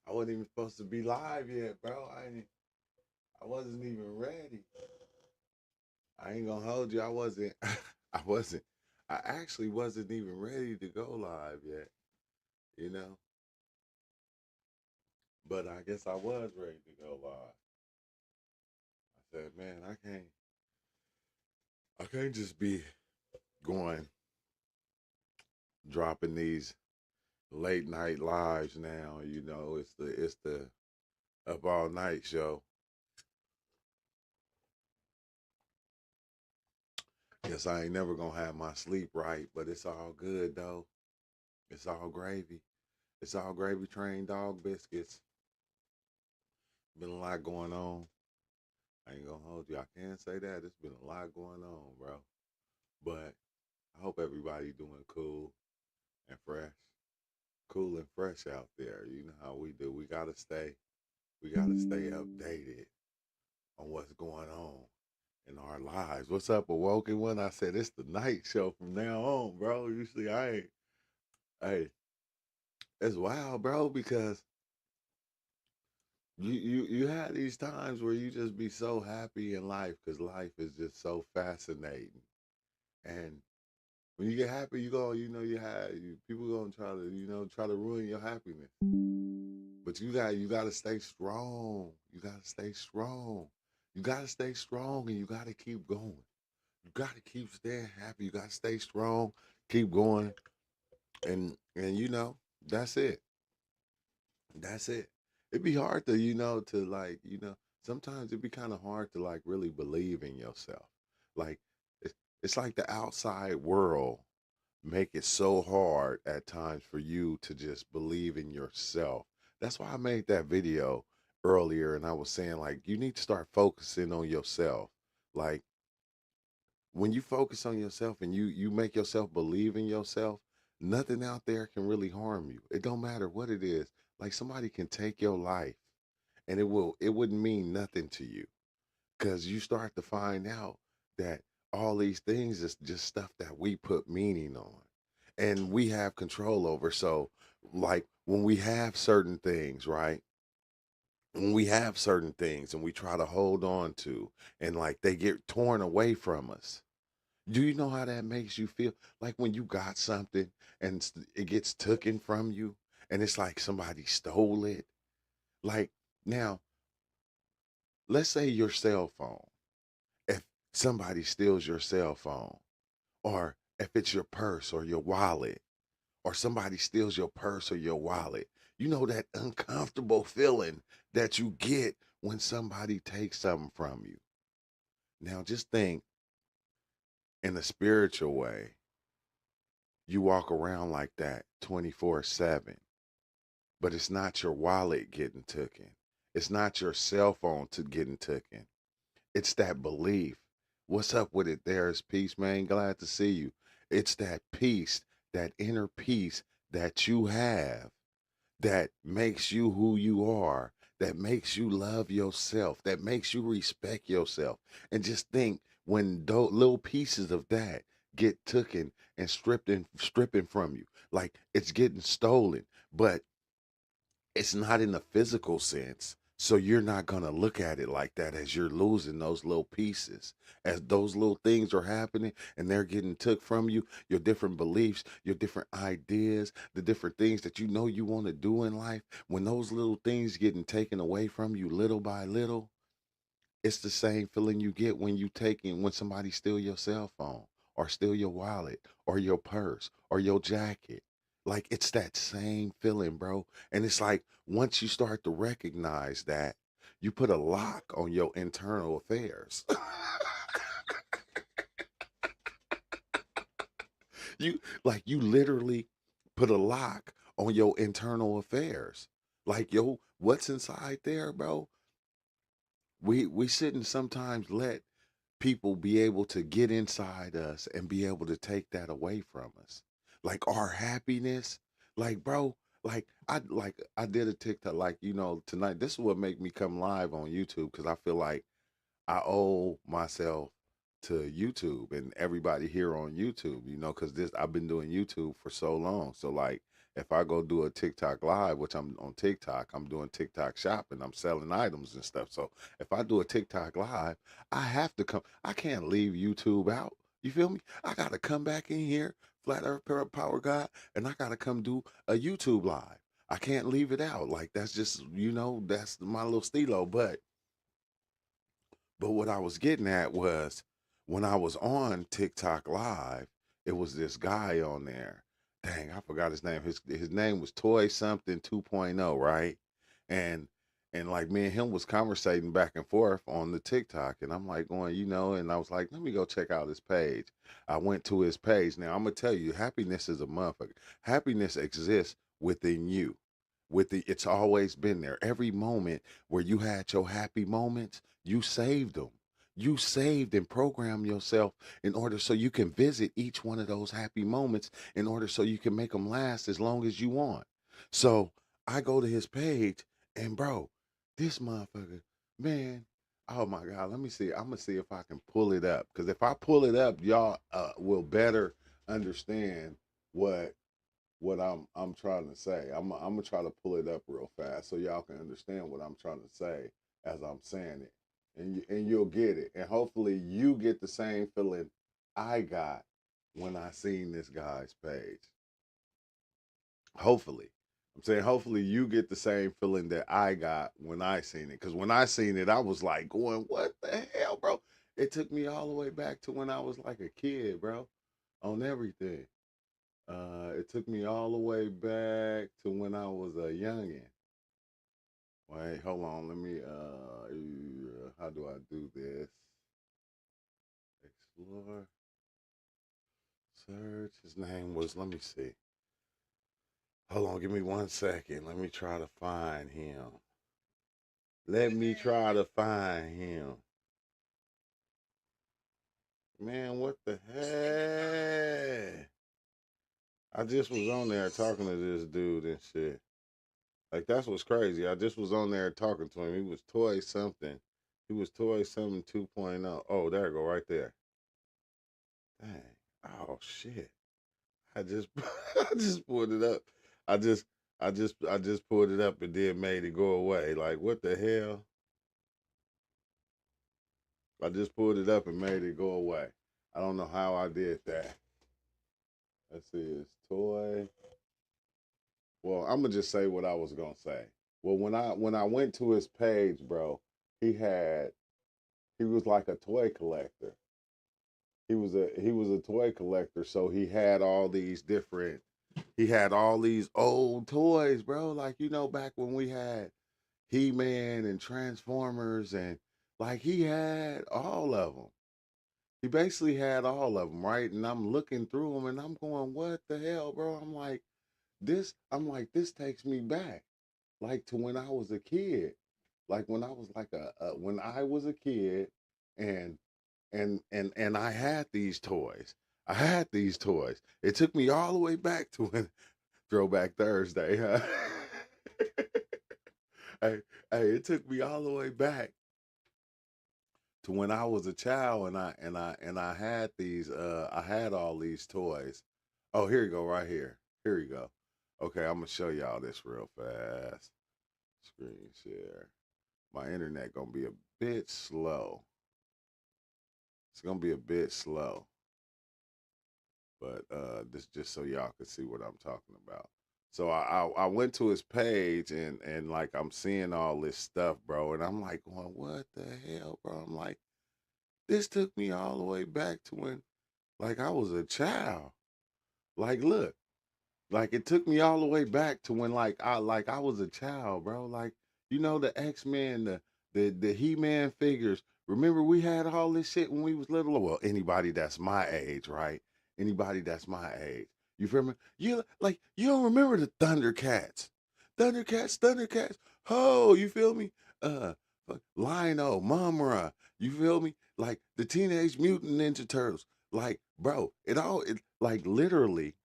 I wasn't even supposed to be live yet, bro. I wasn't even ready. I ain't gonna hold you. I wasn't. I wasn't. I actually wasn't even ready to go live yet. You know, but I guess I was ready to go live. I said, man, I can't just be going dropping these late night lives now. It's the up all night show. Guess I ain't never gonna have my sleep right, but it's all good though. It's all gravy. It's all gravy train dog biscuits. Been a lot going on. I ain't gonna hold you. I can't say that. It's been a lot going on, bro. But I hope everybody doing cool and fresh. Cool and fresh out there. You know how we do. We gotta stay updated on what's going on in our lives. What's up, Awoken One? I said it's the night show from now on, bro. Usually I ain't. Hey, it's wild, bro, because you had these times where you just be so happy in life because life is just so fascinating. And when you get happy, people gonna try to try to ruin your happiness. But you gotta stay strong. You gotta stay strong. You gotta stay strong, and you gotta keep going. You gotta keep staying happy. You gotta stay strong, keep going, and that's it. That's it. It'd be hard to, sometimes it'd be kind of hard to like really believe in yourself. Like it's like the outside world make it so hard at times for you to just believe in yourself. That's why I made that video earlier and I was saying like you need to start focusing on yourself. Like when you focus on yourself and you make yourself believe in yourself, nothing out there can really harm you. It don't matter what it is. Like somebody can take your life and it wouldn't mean nothing to you because you start to find out that all these things is just stuff that we put meaning on and we have control over. So like when we have certain things, right? When we have certain things and we try to hold on to and like they get torn away from us, do you know how that makes you feel? Like when you got something and it gets taken from you and it's like somebody stole it. Like now, let's say your cell phone. If somebody steals your cell phone, or if it's your purse or your wallet, or somebody steals your purse or your wallet, you know that uncomfortable feeling that you get when somebody takes something from you. Now just think in a spiritual way, you walk around like that 24/7, but it's not your wallet getting taken. It's not your cell phone to getting taken. It's that belief. What's up with it? There's peace, man. Glad to see you. It's that peace, that inner peace that you have that makes you who you are, that makes you love yourself, that makes you respect yourself. And just think when those little pieces of that get taken and stripping from you, like it's getting stolen, but it's not in the physical sense. So you're not going to look at it like that as you're losing those little pieces. As those little things are happening and they're getting took from you, your different beliefs, your different ideas, the different things that you know you want to do in life, when those little things getting taken away from you little by little, it's the same feeling you get when somebody steal your cell phone or steal your wallet or your purse or your jacket. Like it's that same feeling, bro. And it's like once you start to recognize that, you put a lock on your internal affairs. You literally put a lock on your internal affairs. Like yo, what's inside there, bro? We shouldn't sometimes let people be able to get inside us and be able to take that away from us. Like our happiness, like bro, like I did a TikTok like tonight. This is what make me come live on YouTube because I feel like I owe myself to YouTube and everybody here on YouTube, because this I've been doing YouTube for so long. So like if I go do a TikTok live, which I'm on TikTok, I'm doing TikTok shopping, I'm selling items and stuff. So if I do a TikTok live, I have to come. I can't leave YouTube out. You feel me? I gotta come back in here, Flat Earth Power God, and I gotta come do a YouTube live. I can't leave it out. Like that's just, that's my little stilo. But what I was getting at was when I was on TikTok live, it was this guy on there. Dang, I forgot his name. His name was Toy something 2.0, right? And and like me and him was conversating back and forth on the TikTok, and I'm like going, and I was like, let me go check out his page. I went to his page. Now I'm gonna tell you, happiness is a motherfucker. Happiness exists within you. It's always been there. Every moment where you had your happy moments, you saved them. You saved and programmed yourself in order so you can visit each one of those happy moments in order so you can make them last as long as you want. So I go to his page and bro, this motherfucker, man, oh my God, let me see. I'm gonna see if I can pull it up. Because if I pull it up, y'all will better understand what I'm trying to say. I'm gonna try to pull it up real fast so y'all can understand what I'm trying to say as I'm saying it, and you'll get it, and hopefully you get the same feeling I got when I seen this guy's page. Hopefully, I'm saying hopefully you get the same feeling that I got when I seen it, because when I seen it, I was like going, "What the hell, bro?" It took me all the way back to when I was like a kid, bro, on everything. It took me all the way back to when I was a youngin. Wait, hold on. Let me. How do I do this? Explore, search. His name was. Let me see. Hold on. Give me 1 second. Let me try to find him. Let me try to find him. Man, what the heck? I just was on there talking to this dude and shit. Like that's what's crazy. I just was on there talking to him. He was toy something. He was toy something 2.0. Oh, there you go right there. Dang. Oh shit. I just I just pulled it up. I just I just pulled it up and then made it go away. Like what the hell? I just pulled it up and made it go away. I don't know how I did that. Let's see, it's toy. Well, I'm gonna just say what I was gonna say. Well, when I went to his page, bro, he had he was like a toy collector. He was a toy collector, so he had all these old toys, bro. Like back when we had He-Man and Transformers, and like he had all of them. He basically had all of them, right? And I'm looking through them, and I'm going, "What the hell, bro?" I'm like, this takes me back, like to when I was a kid, like when I was like when I was a kid, and and I had these toys. I had these toys. It took me all the way back to when Throwback Thursday, huh? hey, it took me all the way back to when I was a child, and I had these. I had all these toys. Oh, here you go, right here. Here you go. Okay, I'm gonna show y'all this real fast. Screen share. My internet gonna be a bit slow. It's gonna be a bit slow. But this just so y'all can see what I'm talking about. So I went to his page, and like I'm seeing all this stuff, bro, and I'm like going, what the hell, bro? I'm like, this took me all the way back to when like I was a child. Like look, like it took me all the way back to when like I was a child, bro. Like the X-Men, the He-Man figures. Remember we had all this shit when we was little? Well, anybody that's my age, right? Anybody that's my age. You feel me? You don't remember the Thundercats. Thundercats. Oh, you feel me? Uh Lionel, Momra, you feel me? Like the Teenage Mutant Ninja Turtles. Like, bro, it like literally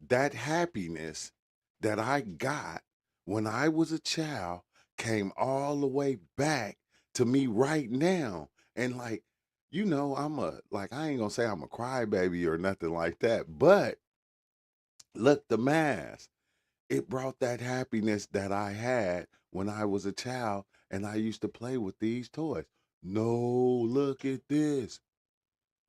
that happiness that I got when I was a child came all the way back to me right now. And like, I ain't gonna say I'm a crybaby or nothing like that, but look, the mask. it brought that happiness that I had when I was a child and I used to play with these toys. No, look at this.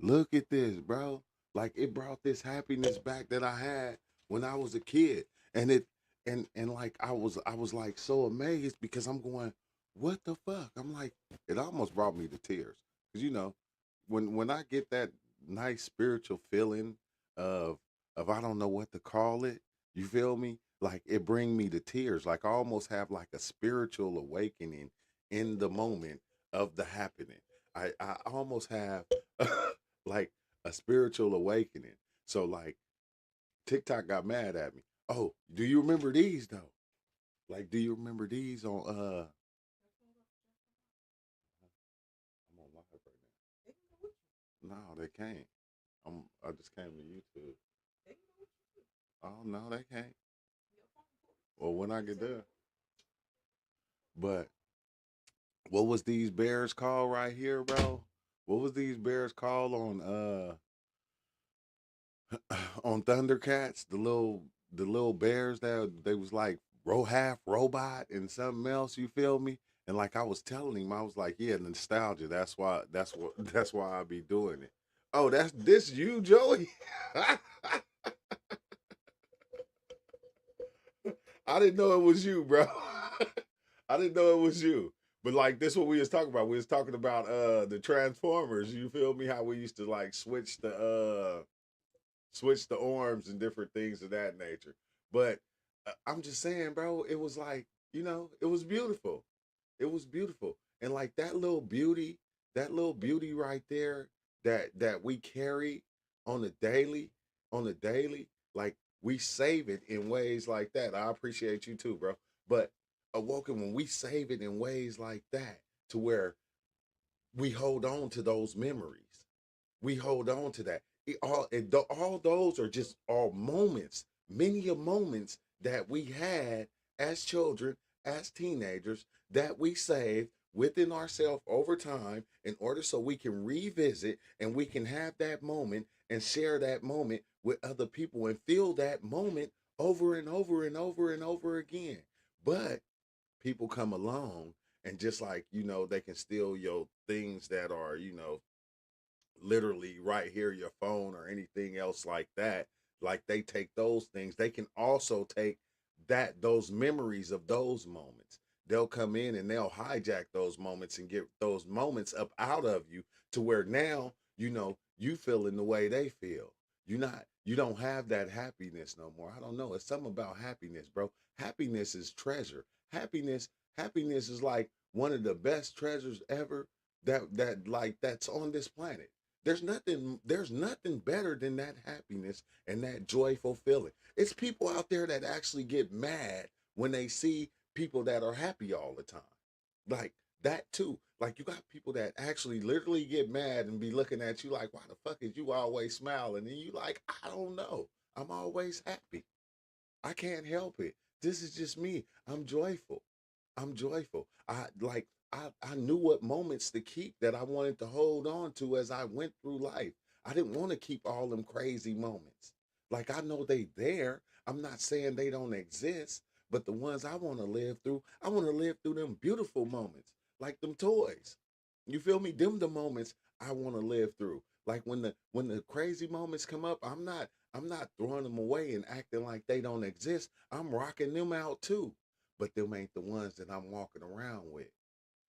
Look at this, bro. Like it brought this happiness back that I had when I was a kid. And it and like I was like so amazed because I'm going, what the fuck? I'm like, it almost brought me to tears. Cause when I get that nice spiritual feeling of I don't know what to call it, you feel me? Like it bring me to tears. Like I almost have like a spiritual awakening in the moment of the happening. I almost have like a spiritual awakening. So like TikTok got mad at me. Oh, do you remember these though? Like, do you remember these on I'm on live right now. No, they can't. I just came to YouTube. Oh no, they can't. Well when I get there. But what was these bears called right here, bro? What was these bears called on Thundercats? The little bears that they was like half robot and something else. You feel me? And like I was telling him, I was like, yeah, nostalgia. That's why I be doing it. Oh, that's this you, Joey. I didn't know it was you, bro. I didn't know it was you. But like this what we was talking about. We was talking about the Transformers. You feel me? How we used to like switch the arms and different things of that nature. But I'm just saying, bro, it was like, it was beautiful. It was beautiful. And like that little beauty right there that we carry on a daily, like we save it in ways like that. I appreciate you too, bro. But awoken when we save it in ways like that to where we hold on to those memories. We hold on to that. All those are just all moments, many of moments that we had as children, as teenagers, that we saved within ourselves over time in order so we can revisit and we can have that moment and share that moment with other people and feel that moment over and over and over and over again. But people come along and just like, they can steal your things that are, literally right here your phone or anything else like that. Like they take those things, they can also take those memories of those moments. They'll come in and they'll hijack those moments and get those moments up out of you to where now you feeling the way they feel. You don't have that happiness no more. I don't know, it's something about happiness, bro. Happiness is treasure. Happiness is like one of the best treasures ever that like that's on this planet. There's nothing better than that happiness and that joyful feeling. It's people out there that actually get mad when they see people that are happy all the time. Like that too. Like you got people that actually literally get mad and be looking at you like, why the fuck is you always smiling? And you like, I don't know. I'm always happy. I can't help it. This is just me. I'm joyful. I'm joyful. I knew what moments to keep that I wanted to hold on to as I went through life. I didn't want to keep all them crazy moments. Like I know they there. I'm not saying they don't exist, but the ones I want to live through, I want to live through them beautiful moments, like them toys. You feel me? Them the moments I want to live through. Like when the crazy moments come up, I'm not throwing them away and acting like they don't exist. I'm rocking them out too. But them ain't the ones that I'm walking around with.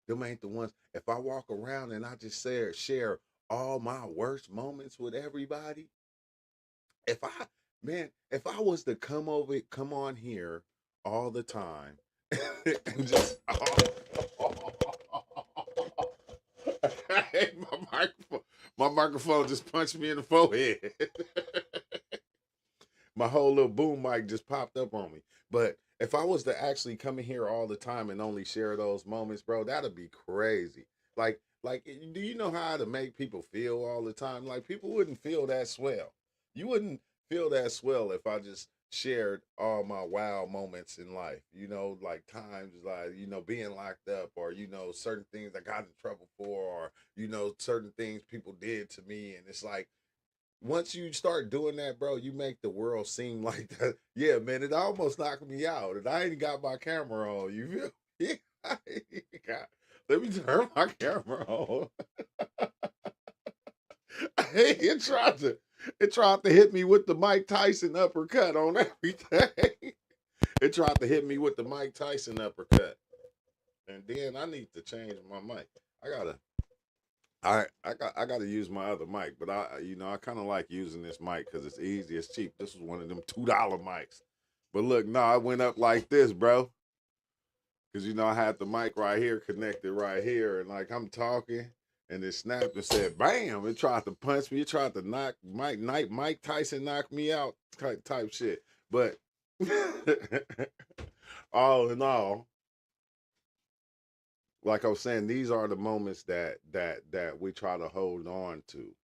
Them ain't the ones. If I walk around and I just share all my worst moments with everybody, if I if I was to come on here all the time and just hey, my microphone just punched me in the forehead. My whole little boom mic just popped up on me. But if I was to actually come in here all the time and only share those moments, bro, that'd be crazy. Like, do you know how to make people feel all the time? Like, people wouldn't feel that swell. You wouldn't feel that swell if I just shared all my wow moments in life. Like times like being locked up, or certain things I got in trouble for, or certain things people did to me, and it's like once you start doing that, bro, you make the world seem like that. Yeah, man, it almost knocked me out. And I ain't got my camera on. You feel me? Let me turn my camera on. Hey, it tried to hit me with the Mike Tyson uppercut on everything. It tried to hit me with the Mike Tyson uppercut. And then I need to change my mic. I gotta I gotta use my other mic, but I kind of like using this mic because it's easy, it's cheap. This was one of them $2 mics. But look, no, I went up like this, bro. Cause I had the mic right here connected right here, and like I'm talking, and it snapped and said, "Bam!" It tried to punch me. It tried to knock Mike Tyson knock me out type shit. But all in all, like I was saying, these are the moments that we try to hold on to,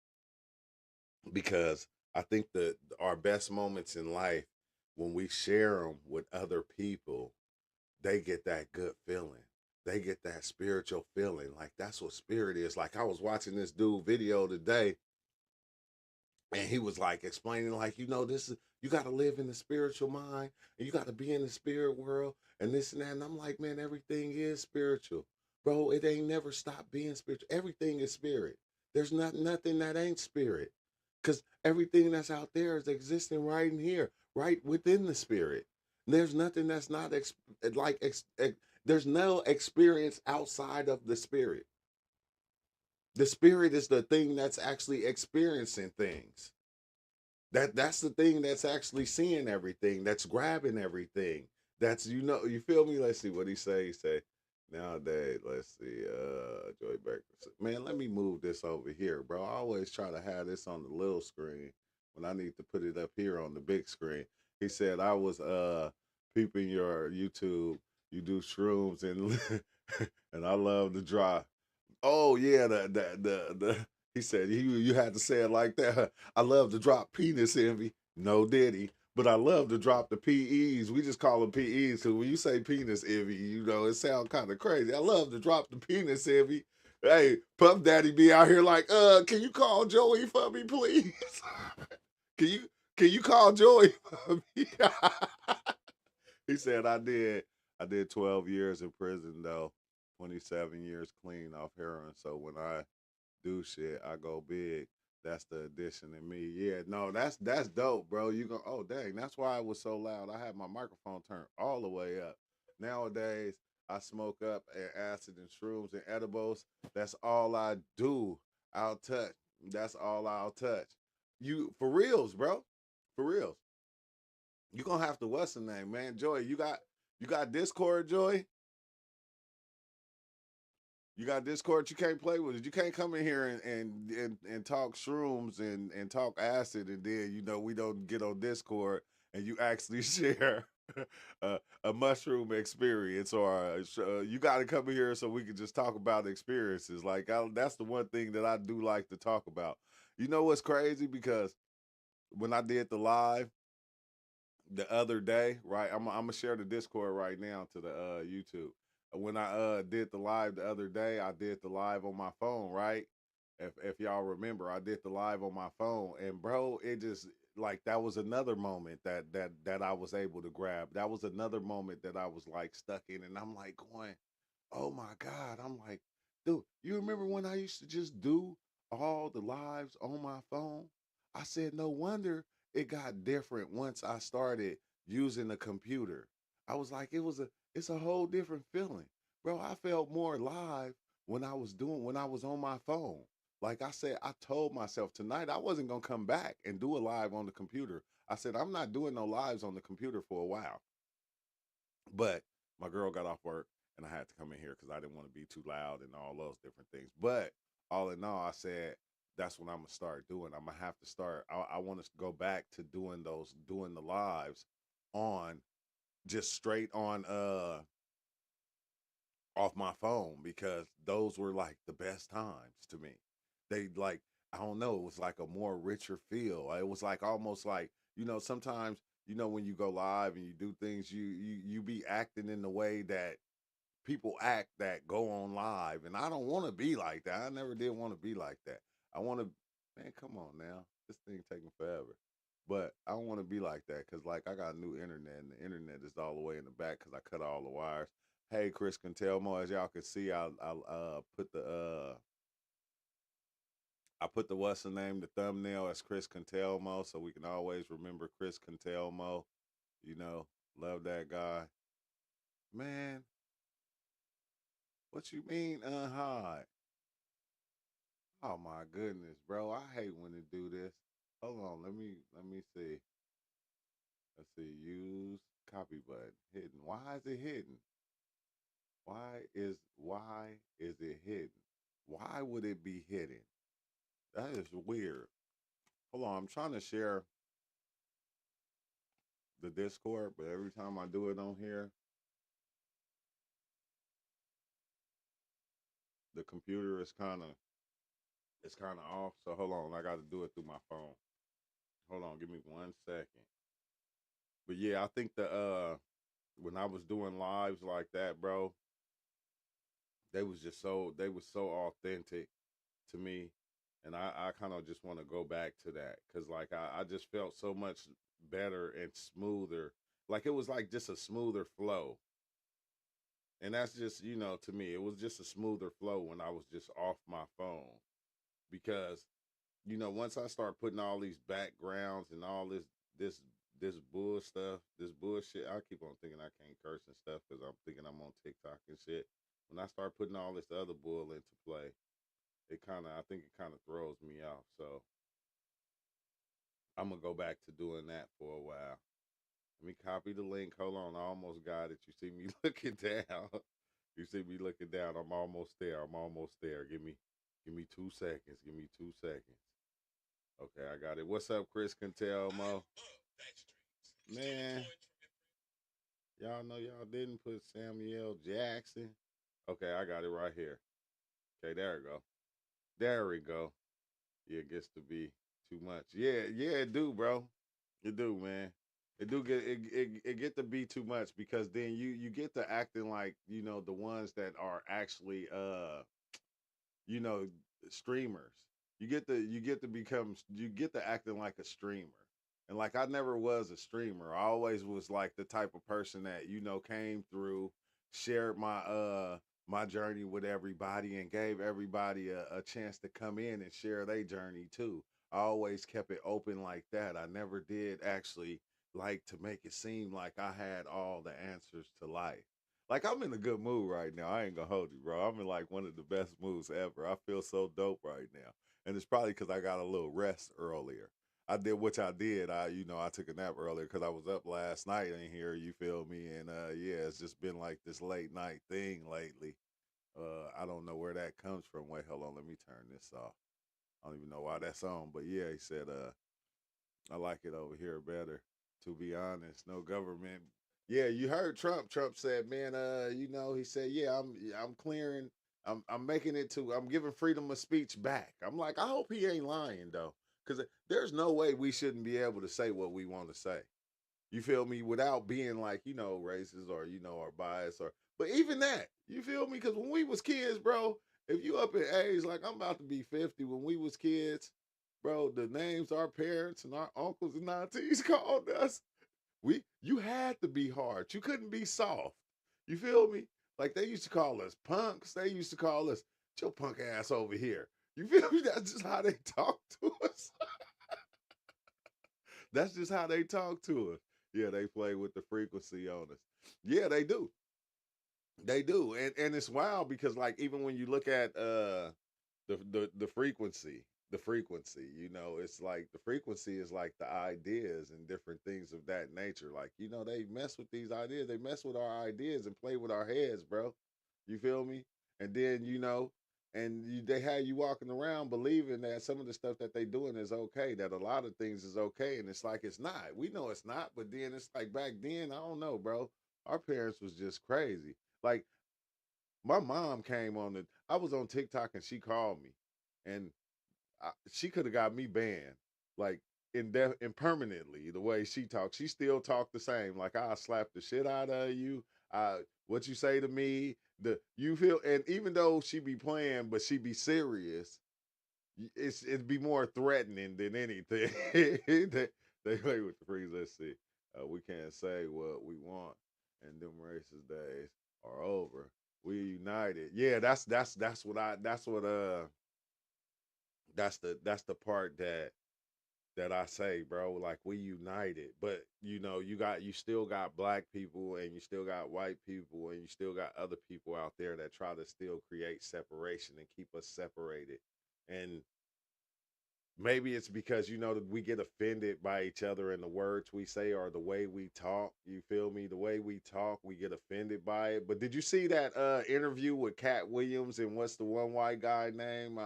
because I think that our best moments in life, when we share them with other people, they get that good feeling. They get that spiritual feeling. Like that's what spirit is. Like I was watching this dude video today, and he was like explaining, like, this is, you got to live in the spiritual mind, and you got to be in the spirit world, and this and that. And I'm like, man, everything is spiritual, bro. It ain't never stopped being spiritual. Everything is spirit. There's nothing that ain't spirit, because everything that's out there is existing right in here, right within the spirit. There's nothing that's not there's no experience outside of the spirit. The spirit is the thing that's actually experiencing things. That's the thing that's actually seeing everything, that's grabbing everything. That's, you feel me? Let's see what he say. He say, nowadays, let's see, Joy Breakfast. Man, let me move this over here, bro. I always try to have this on the little screen when I need to put it up here on the big screen. He said, I was peeping your YouTube. You do shrooms and and I love to drop. Oh yeah, the he said you had to say it like that. I love to drop penis envy. No diddy. But I love to drop the PEs. We just call them PEs because when you say penis envy, it sounds kind of crazy. I love to drop the penis envy. Hey, Puff Daddy be out here like, can you call Joey for me, please? can you can you call Joey for me? He said I did 12 years in prison though, 27 years clean off heroin. So when I do shit, I go big. That's the addition in me. Yeah, no, that's dope, bro. You go, oh dang, that's why it was so loud. I had my microphone turned all the way up. Nowadays, I smoke up acid and shrooms and edibles. That's all I do. I'll touch. That's all I'll touch. You for reals, bro. For reals. You gonna have to what's the name, man? Joy, you got Discord, Joy? You got Discord you can't play with it. You can't come in here and talk shrooms and talk acid, and then we don't get on Discord and you actually share a mushroom experience, or you got to come in here so we can just talk about experiences. Like that's the one thing that I do like to talk about. You know what's crazy? Because when I did the live the other day, right? I'm gonna share the Discord right now to the YouTube. When I did the live the other day, I did the live on my phone, right? If y'all remember, I did the live on my phone, and bro, it just like that was another moment that I was able to grab. That was another moment that I was like stuck in, and I'm like going, oh my God. I'm like, dude, you remember when I used to just do all the lives on my phone? I said, no wonder it got different once I started using the computer. I was like, it's a whole different feeling. Bro, I felt more alive when I was on my phone. Like I said, I told myself tonight I wasn't gonna come back and do a live on the computer. I said, I'm not doing no lives on the computer for a while. But my girl got off work and I had to come in here because I didn't want to be too loud and all those different things. But all in all, I said that's what I'm gonna start doing. I'm gonna have to start. I want to go back to doing the lives on just straight on off my phone, because those were like the best times to me. They like, I don't know, it was like a more richer feel. It was like almost like, sometimes, when you go live and you do things, you be acting in the way that people act that go on live. And I don't want to be like that. I never did want to be like that. I want to, man, come on now. This thing taking forever. But I don't want to be like that because, like, I got new internet and the internet is all the way in the back because I cut all the wires. Hey, Chris Cantelmo, as y'all can see, I put the what's the name, the thumbnail as Chris Cantelmo, so we can always remember Chris Cantelmo. You know, love that guy, man. What you mean unhide? Oh my goodness, bro! I hate when it do this. Hold on, let me see. Let's see. Use copy button hidden. Why is it hidden? Why is it hidden? Why would it be hidden? That is weird. Hold on, I'm trying to share the Discord, but every time I do it on here, the computer is kind of off. So hold on, I got to do it through my phone. Hold on, give me 1 second. But yeah, I think the when I was doing lives like that, bro, they was so authentic to me, and I kind of just want to go back to that because like I just felt so much better and smoother. Like it was like just a smoother flow. And that's just, to me, it was just a smoother flow when I was just off my phone. Because, once I start putting all these backgrounds and all this this bull stuff, this bullshit, I keep on thinking I can't curse and stuff because I'm thinking I'm on TikTok and shit. When I start putting all this other bull into play, I think it kind of throws me off. So I'm gonna go back to doing that for a while. Let me copy the link. Hold on, I almost got it. You see me looking down. You see me looking down. I'm almost there. I'm almost there. Give me 2 seconds. Give me 2 seconds. Okay, I got it. What's up, Chris Cantelmo? Man, y'all know y'all didn't put Samuel Jackson. Okay, I got it right here. Okay, there we go. There we go. Yeah, it gets to be too much. Yeah, yeah, it do, bro. It do, man. It get to be too much because then you get to acting like the ones that are actually you know streamers. You get to acting like a streamer, and like I never was a streamer. I always was like the type of person that came through, shared my journey with everybody, and gave everybody a chance to come in and share their journey too. I always kept it open like that. I never did actually like to make it seem like I had all the answers to life. Like I'm in a good mood right now. I ain't gonna hold you, bro. I'm in like one of the best moods ever. I feel so dope right now, and it's probably because I got a little rest earlier. I did which I did. I took a nap earlier because I was up last night in here. You feel me? And yeah, it's just been like this late night thing lately. I don't know where that comes from. Wait, hold on. Let me turn this off. I don't even know why that's on, but yeah, he said I like it over here better. To be honest, no government. Yeah, you heard Trump. Trump said, "Man, he said, yeah, I'm clearing. I'm making it to. I'm giving freedom of speech back." I'm like, I hope he ain't lying though, because there's no way we shouldn't be able to say what we want to say. You feel me? Without being like racist or or biased or. But even that, you feel me? Because when we was kids, bro, if you up in age, like I'm about to be 50, when we was kids, bro, the names our parents and our uncles and aunties called us, you had to be hard. You couldn't be soft. You feel me? Like they used to call us punks. They used to call us, "Get your punk ass over here." You feel me? That's just how they talk to us. That's just how they talk to us. Yeah, they play with the frequency on us. Yeah, they do. They do. And it's wild because like even when you look at the frequency, it's like the frequency is like the ideas and different things of that nature. Like, they mess with these ideas, they mess with our ideas and play with our heads, bro. You feel me? And then, they have you walking around believing that some of the stuff that they doing is okay, that a lot of things is okay. And it's like it's not. We know it's not, but then it's like back then, I don't know, bro. Our parents was just crazy. Like my mom came on the I was on TikTok and she called me. And she could have got me banned, like impermanently. The way she talks, she still talk the same. Like I slap the shit out of you. What you say to me, you feel, and even though she be playing, but she be serious. it'd be more threatening than anything. They play with the freeze. Let's see. We can't say what we want, and them racist days are over. We united. Yeah, that's the part that I say, bro. Like we united, but you still got black people, and you still got white people, and you still got other people out there that try to still create separation and keep us separated. And maybe it's because that we get offended by each other and the words we say or the way we talk. You feel me? The way we talk, we get offended by it. But did you see that interview with Cat Williams and what's the one white guy name?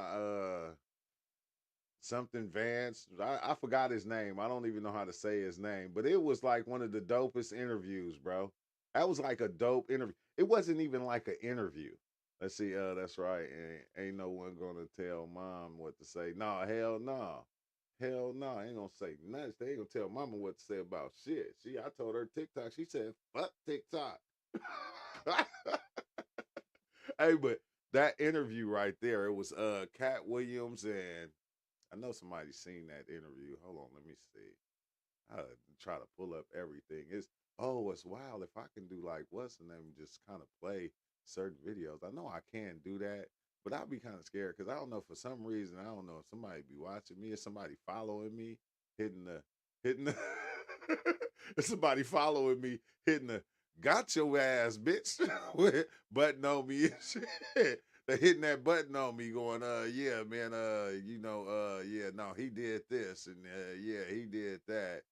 Something Vance. I forgot his name. I don't even know how to say his name. But it was like one of the dopest interviews, bro. That was like a dope interview. It wasn't even like an interview. Let's see. That's right. Ain't no one gonna tell mom what to say. No, hell no. Hell no. Ain't gonna say nothing. They ain't gonna tell mama what to say about shit. I told her TikTok. She said, fuck TikTok. Hey, but that interview right there, it was Cat Williams, and I know somebody's seen that interview. Hold on, let me see. I try to pull up everything. It's wild if I can do like what's the name, just kind of play certain videos. I know I can do that, but I'll be kind of scared because I don't know, for some reason, I don't know if somebody be watching me or somebody following me, hitting the if somebody following me, hitting the got your ass, bitch, button on me and shit. They hitting that button on me, going, yeah, man, yeah, no, he did this, and yeah, he did that.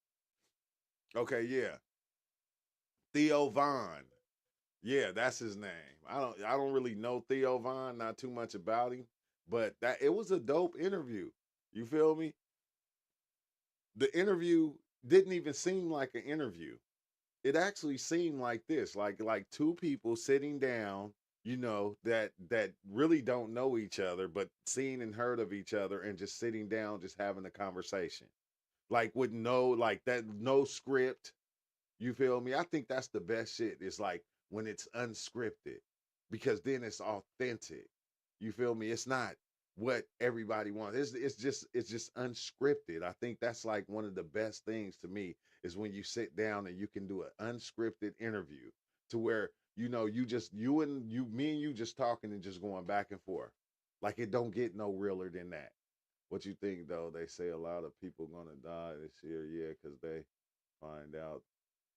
Okay, yeah, Theo Vaughn. Yeah, that's his name. I don't really know Theo Vaughn, not too much about him, but that it was a dope interview. You feel me? The interview didn't even seem like an interview. It actually seemed like this, like two people sitting down, that really don't know each other, but seen and heard of each other, and just sitting down, just having a conversation, like with no script. You feel me? I think that's the best shit. It's like when it's unscripted, because then it's authentic. You feel me? It's not what everybody wants. It's just unscripted. I think that's like one of the best things to me is when you sit down and you can do an unscripted interview to where me and you just talking and just going back and forth. Like it don't get no realer than that. What you think though? They say a lot of people gonna die this year, yeah, because they find out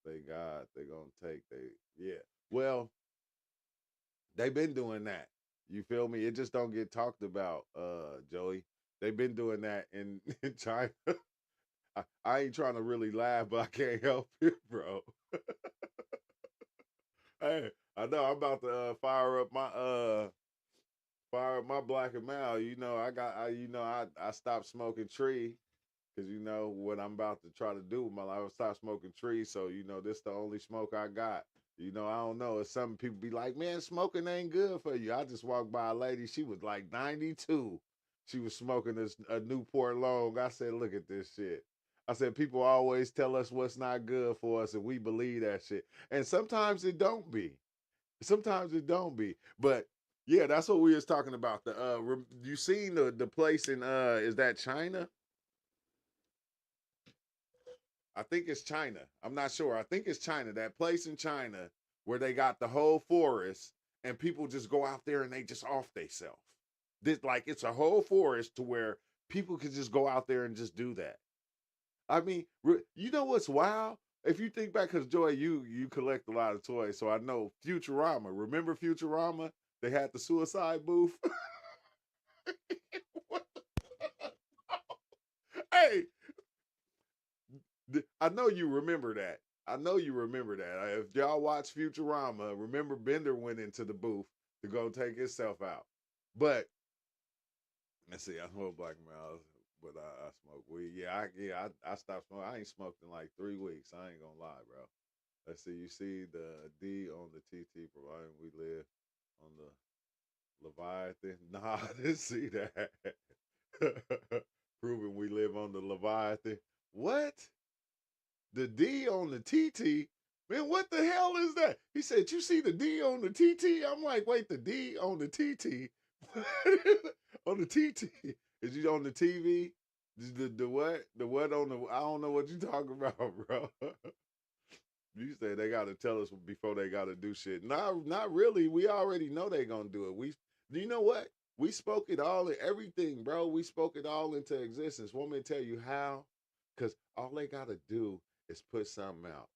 they gonna take yeah. Well, they've been doing that. You feel me? It just don't get talked about, Joey. They've been doing that in China. I ain't trying to really laugh, but I can't help it, bro. Hey, I know I'm about to fire up my black and mild. I stopped smoking tree because what I'm about to try to do with my life. I stop smoking trees, so this the only smoke I got. I don't know. If some people be like, man, smoking ain't good for you. I just walked by a lady. She was like 92. She was smoking a Newport Long. I said, look at this shit. I said, people always tell us what's not good for us, and we believe that shit. And sometimes it don't be. Sometimes it don't be. But yeah, that's what we was talking about. You seen the place in is that China? I think it's China. I'm not sure. I think it's China. That place in China where they got the whole forest and people just go out there and they just off theyself. This like it's a whole forest to where people could just go out there and just do that. I mean, you know what's wild? If you think back, because Joy, you collect a lot of toys, so I know Futurama. Remember Futurama? They had the suicide booth. Hey, I know you remember that. I know you remember that. If y'all watch Futurama, remember Bender went into the booth to go take himself out. But let's see, I smoke black mouth, but I smoke weed. I stopped smoking. I ain't smoked in like 3 weeks. I ain't gonna lie, bro. Let's see. You see the D on the TT, providing we live on the Leviathan. Nah, I didn't see that. Proving we live on the Leviathan. What? The D on the TT? Man, what the hell is that? He said, you see the D on the TT? I'm like, wait, the D on the TT? On the TT? Is you on the TV? The what? The what on the? I don't know what you talking about, bro. You say they got to tell us before they got to do shit. Not really. We already know they gonna do it. You know what? We spoke it all in everything, bro. We spoke it all into existence. Want me to tell you how? Because all they got to do is put something out.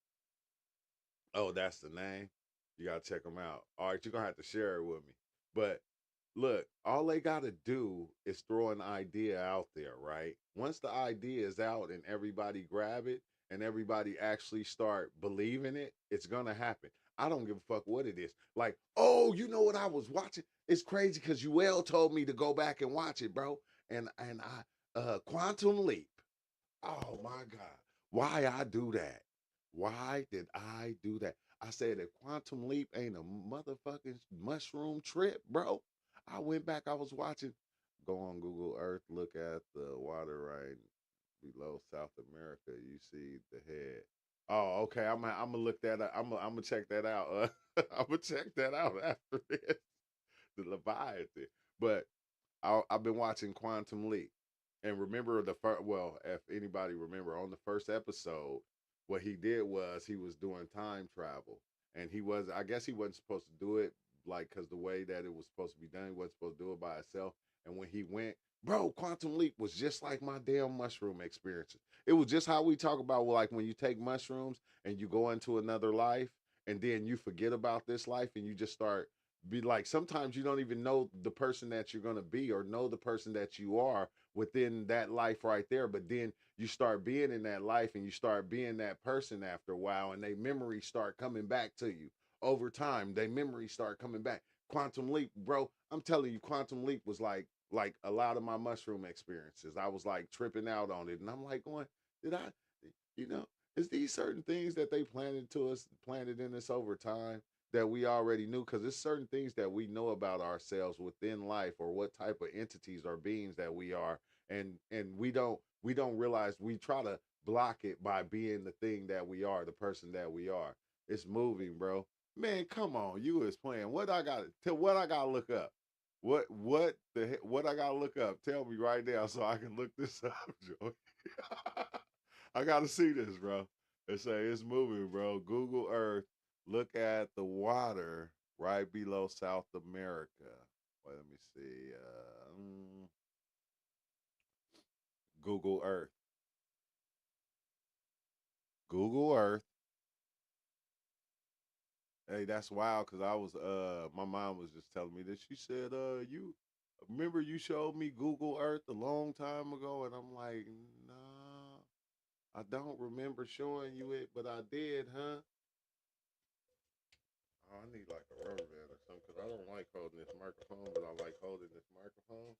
Oh, that's the name. You gotta check them out. All right, you're gonna have to share it with me. But look, all they gotta do is throw an idea out there, right? Once the idea is out and everybody grab it and everybody actually start believing it, it's gonna happen. I don't give a fuck what it is. Like, oh, you know what I was watching? It's crazy because Uel told me to go back and watch it, bro. And I Quantum Leap. Oh my God. Why I do that? Why did I do that? I said that Quantum Leap ain't a motherfucking mushroom trip, bro. I went back, I was watching, go on Google Earth, look at the water right below South America. You see the head. Oh, okay. I'm gonna look that up. I'm gonna check that out. I'm gonna check that out after this. The Leviathan. But I've been watching Quantum Leap, and remember the first. Well, if anybody remember on the first episode, what he did was he was doing time travel, and he was. I guess he wasn't supposed to do it like because the way that it was supposed to be done, he wasn't supposed to do it by himself. And when he went, bro, Quantum Leap was just like my damn mushroom experiences. It was just how we talk about like when you take mushrooms and you go into another life, and then you forget about this life and you just start be like sometimes you don't even know the person that you're going to be or know the person that you are within that life right there, but then you start being in that life and you start being that person after a while and they memories start coming back to you over time. They memories start coming back. Quantum Leap, bro, I'm telling you, Quantum Leap was like a lot of my mushroom experiences. I was like tripping out on it and I'm like going, did I, you know, is these certain things that they planted in us over time that we already knew? Because there's certain things that we know about ourselves within life or what type of entities or beings that we are, and we don't realize we try to block it by being the thing that we are, the person that we are. It's moving, bro. Man, come on, you is playing. What I gotta look up? What I gotta look up? Tell me right now so I can look this up, Joey. I gotta see this, bro. It say it's moving, bro. Google Earth. Look at the water right below South America. Wait, let me see. Google Earth. Google Earth. Hey, that's wild because I was my mom was just telling me that she said, you remember you showed me Google Earth a long time ago, and I'm like, nah, I don't remember showing you it, but I did, huh? Oh, I need like a rubber band or something because I don't like holding this microphone, but I like holding this microphone.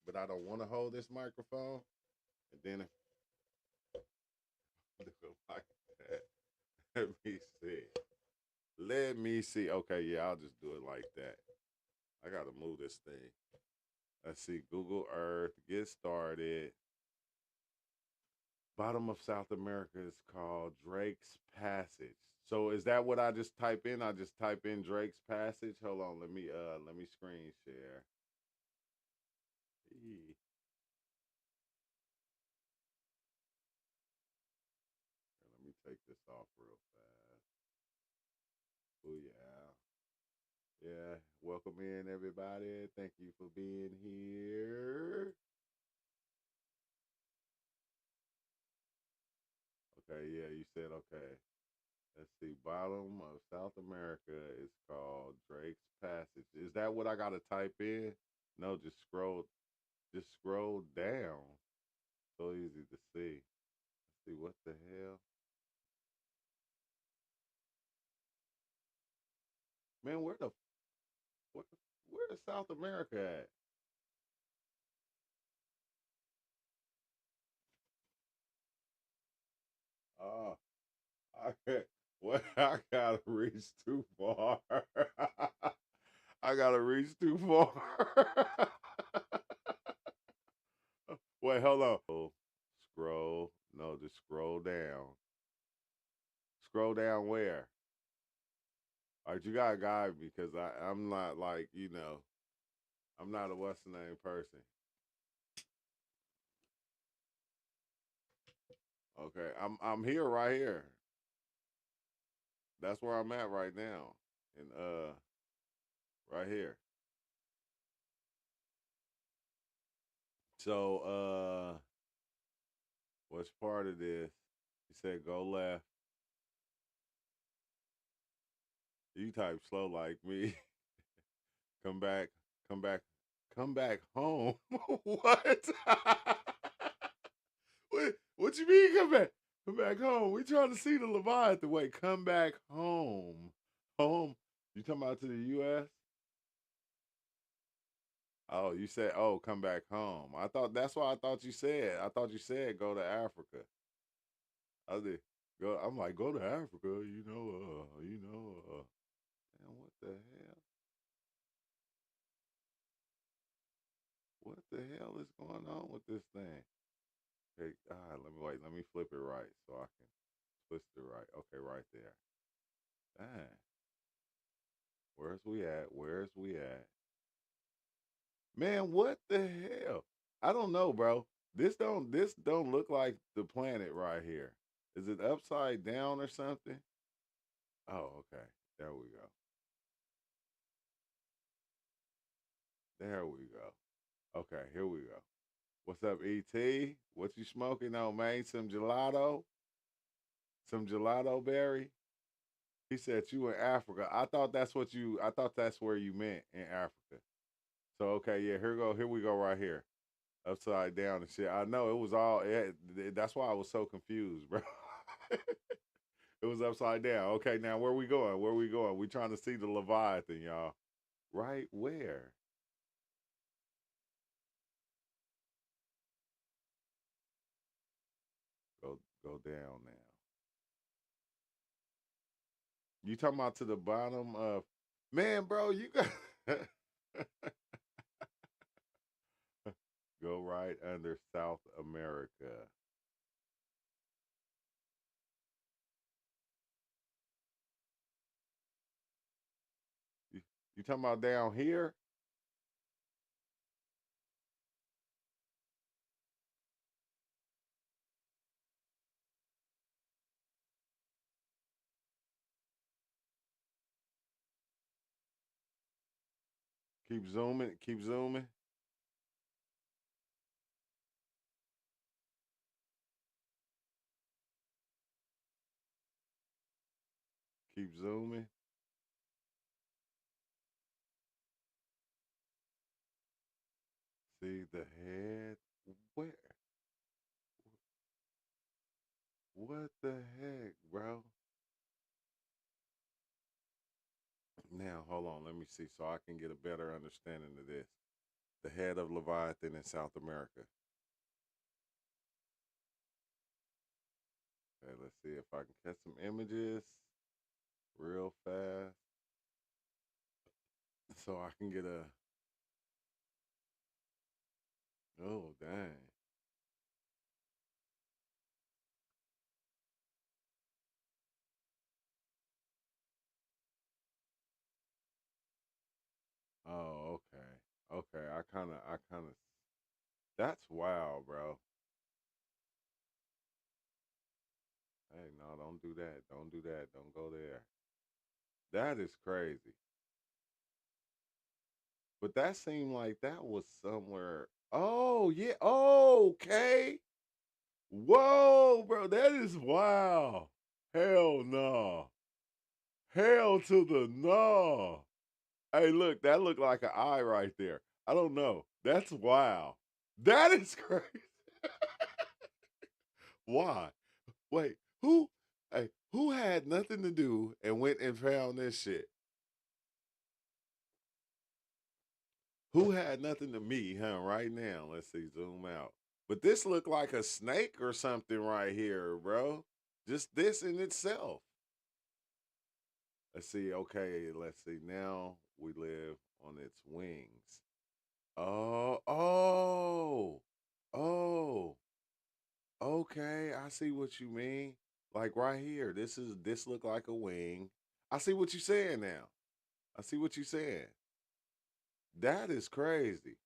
But I don't want to hold this microphone. And then like that. Let me see. Let me see. Okay, yeah, I'll just do it like that. I gotta move this thing. Let's see. Google Earth. Get started. Bottom of South America is called Drake's Passage. So is that what I just type in? I just type in Drake's Passage. Hold on, let me screen share. Eee. Let me take this off real fast. Oh yeah. Yeah. Welcome in everybody. Thank you for being here. Okay, yeah, you said okay. Let's see. Bottom of South America is called Drake's Passage. Is that what I gotta type in? No, just scroll down. So easy to see. Let's see what the hell. Man, where, where is South America at? Oh, I can't. What I gotta reach too far. I gotta reach too far. Wait, hold on. Scroll. No, just scroll down. Scroll down where? All right, you gotta guide me because I'm not like I'm not a what's the name person. Okay, I'm here right here. That's where I'm at right now. And right here. So what's part of this? He said go left. You type slow like me. Come back, come back, come back home. What? What you mean come back? Come back home. We trying to see the Leviathan. Wait, come back home. Home. You talking about to the US? Oh, you said, oh, come back home. I thought that's what I thought you said. I thought you said go to Africa. I did go. I'm like, go to Africa, damn, what the hell? What the hell is going on with this thing? Okay, let me wait. Let me flip it right so I can twist it right. Okay, right there. Dang. Where's we at? Where's we at? Man, what the hell? I don't know, bro. This don't look like the planet right here. Is it upside down or something? Oh, okay. There we go. There we go. Okay, here we go. What's up, ET? What you smoking on, man? Some gelato? Some gelato berry? He said you in Africa. I thought that's where you meant in Africa. So okay, yeah, here we go right here. Upside down and shit. I know it was that's why I was so confused, bro. It was upside down. Okay, now where we going? Where we going? We trying to see the Leviathan, y'all. Right where? Go down now. You talking about to the bottom of man, bro, you got go right under South America. You, you talking about down here? Keep zooming, keep zooming, keep zooming. See the head? Where? What the heck, bro? Now, hold on, let me see so I can get a better understanding of this. The head of Leviathan in South America. Okay, let's see if I can catch some images real fast so I can get a. Oh, dang. Oh, okay. Okay, I kind of. That's wild, bro. Hey, no, don't do that. Don't do that. Don't go there. That is crazy. But that seemed like that was somewhere. Oh, yeah. Oh, okay. Whoa, bro. That is wild. Hell no. Hell to the no. Hey, look, that looked like an eye right there. I don't know. That's wild. That is crazy. Why? Wait, who? Hey, who had nothing to do and went and found this shit? Who had nothing to me, huh? Right now, let's see, zoom out. But this looked like a snake or something right here, bro. Just this in itself. Let's see. Okay, let's see. Now we live on its wings. Oh, oh, oh. Okay, I see what you mean. Like right here, this look like a wing. I see what you're saying now. I see what you're saying. That is crazy.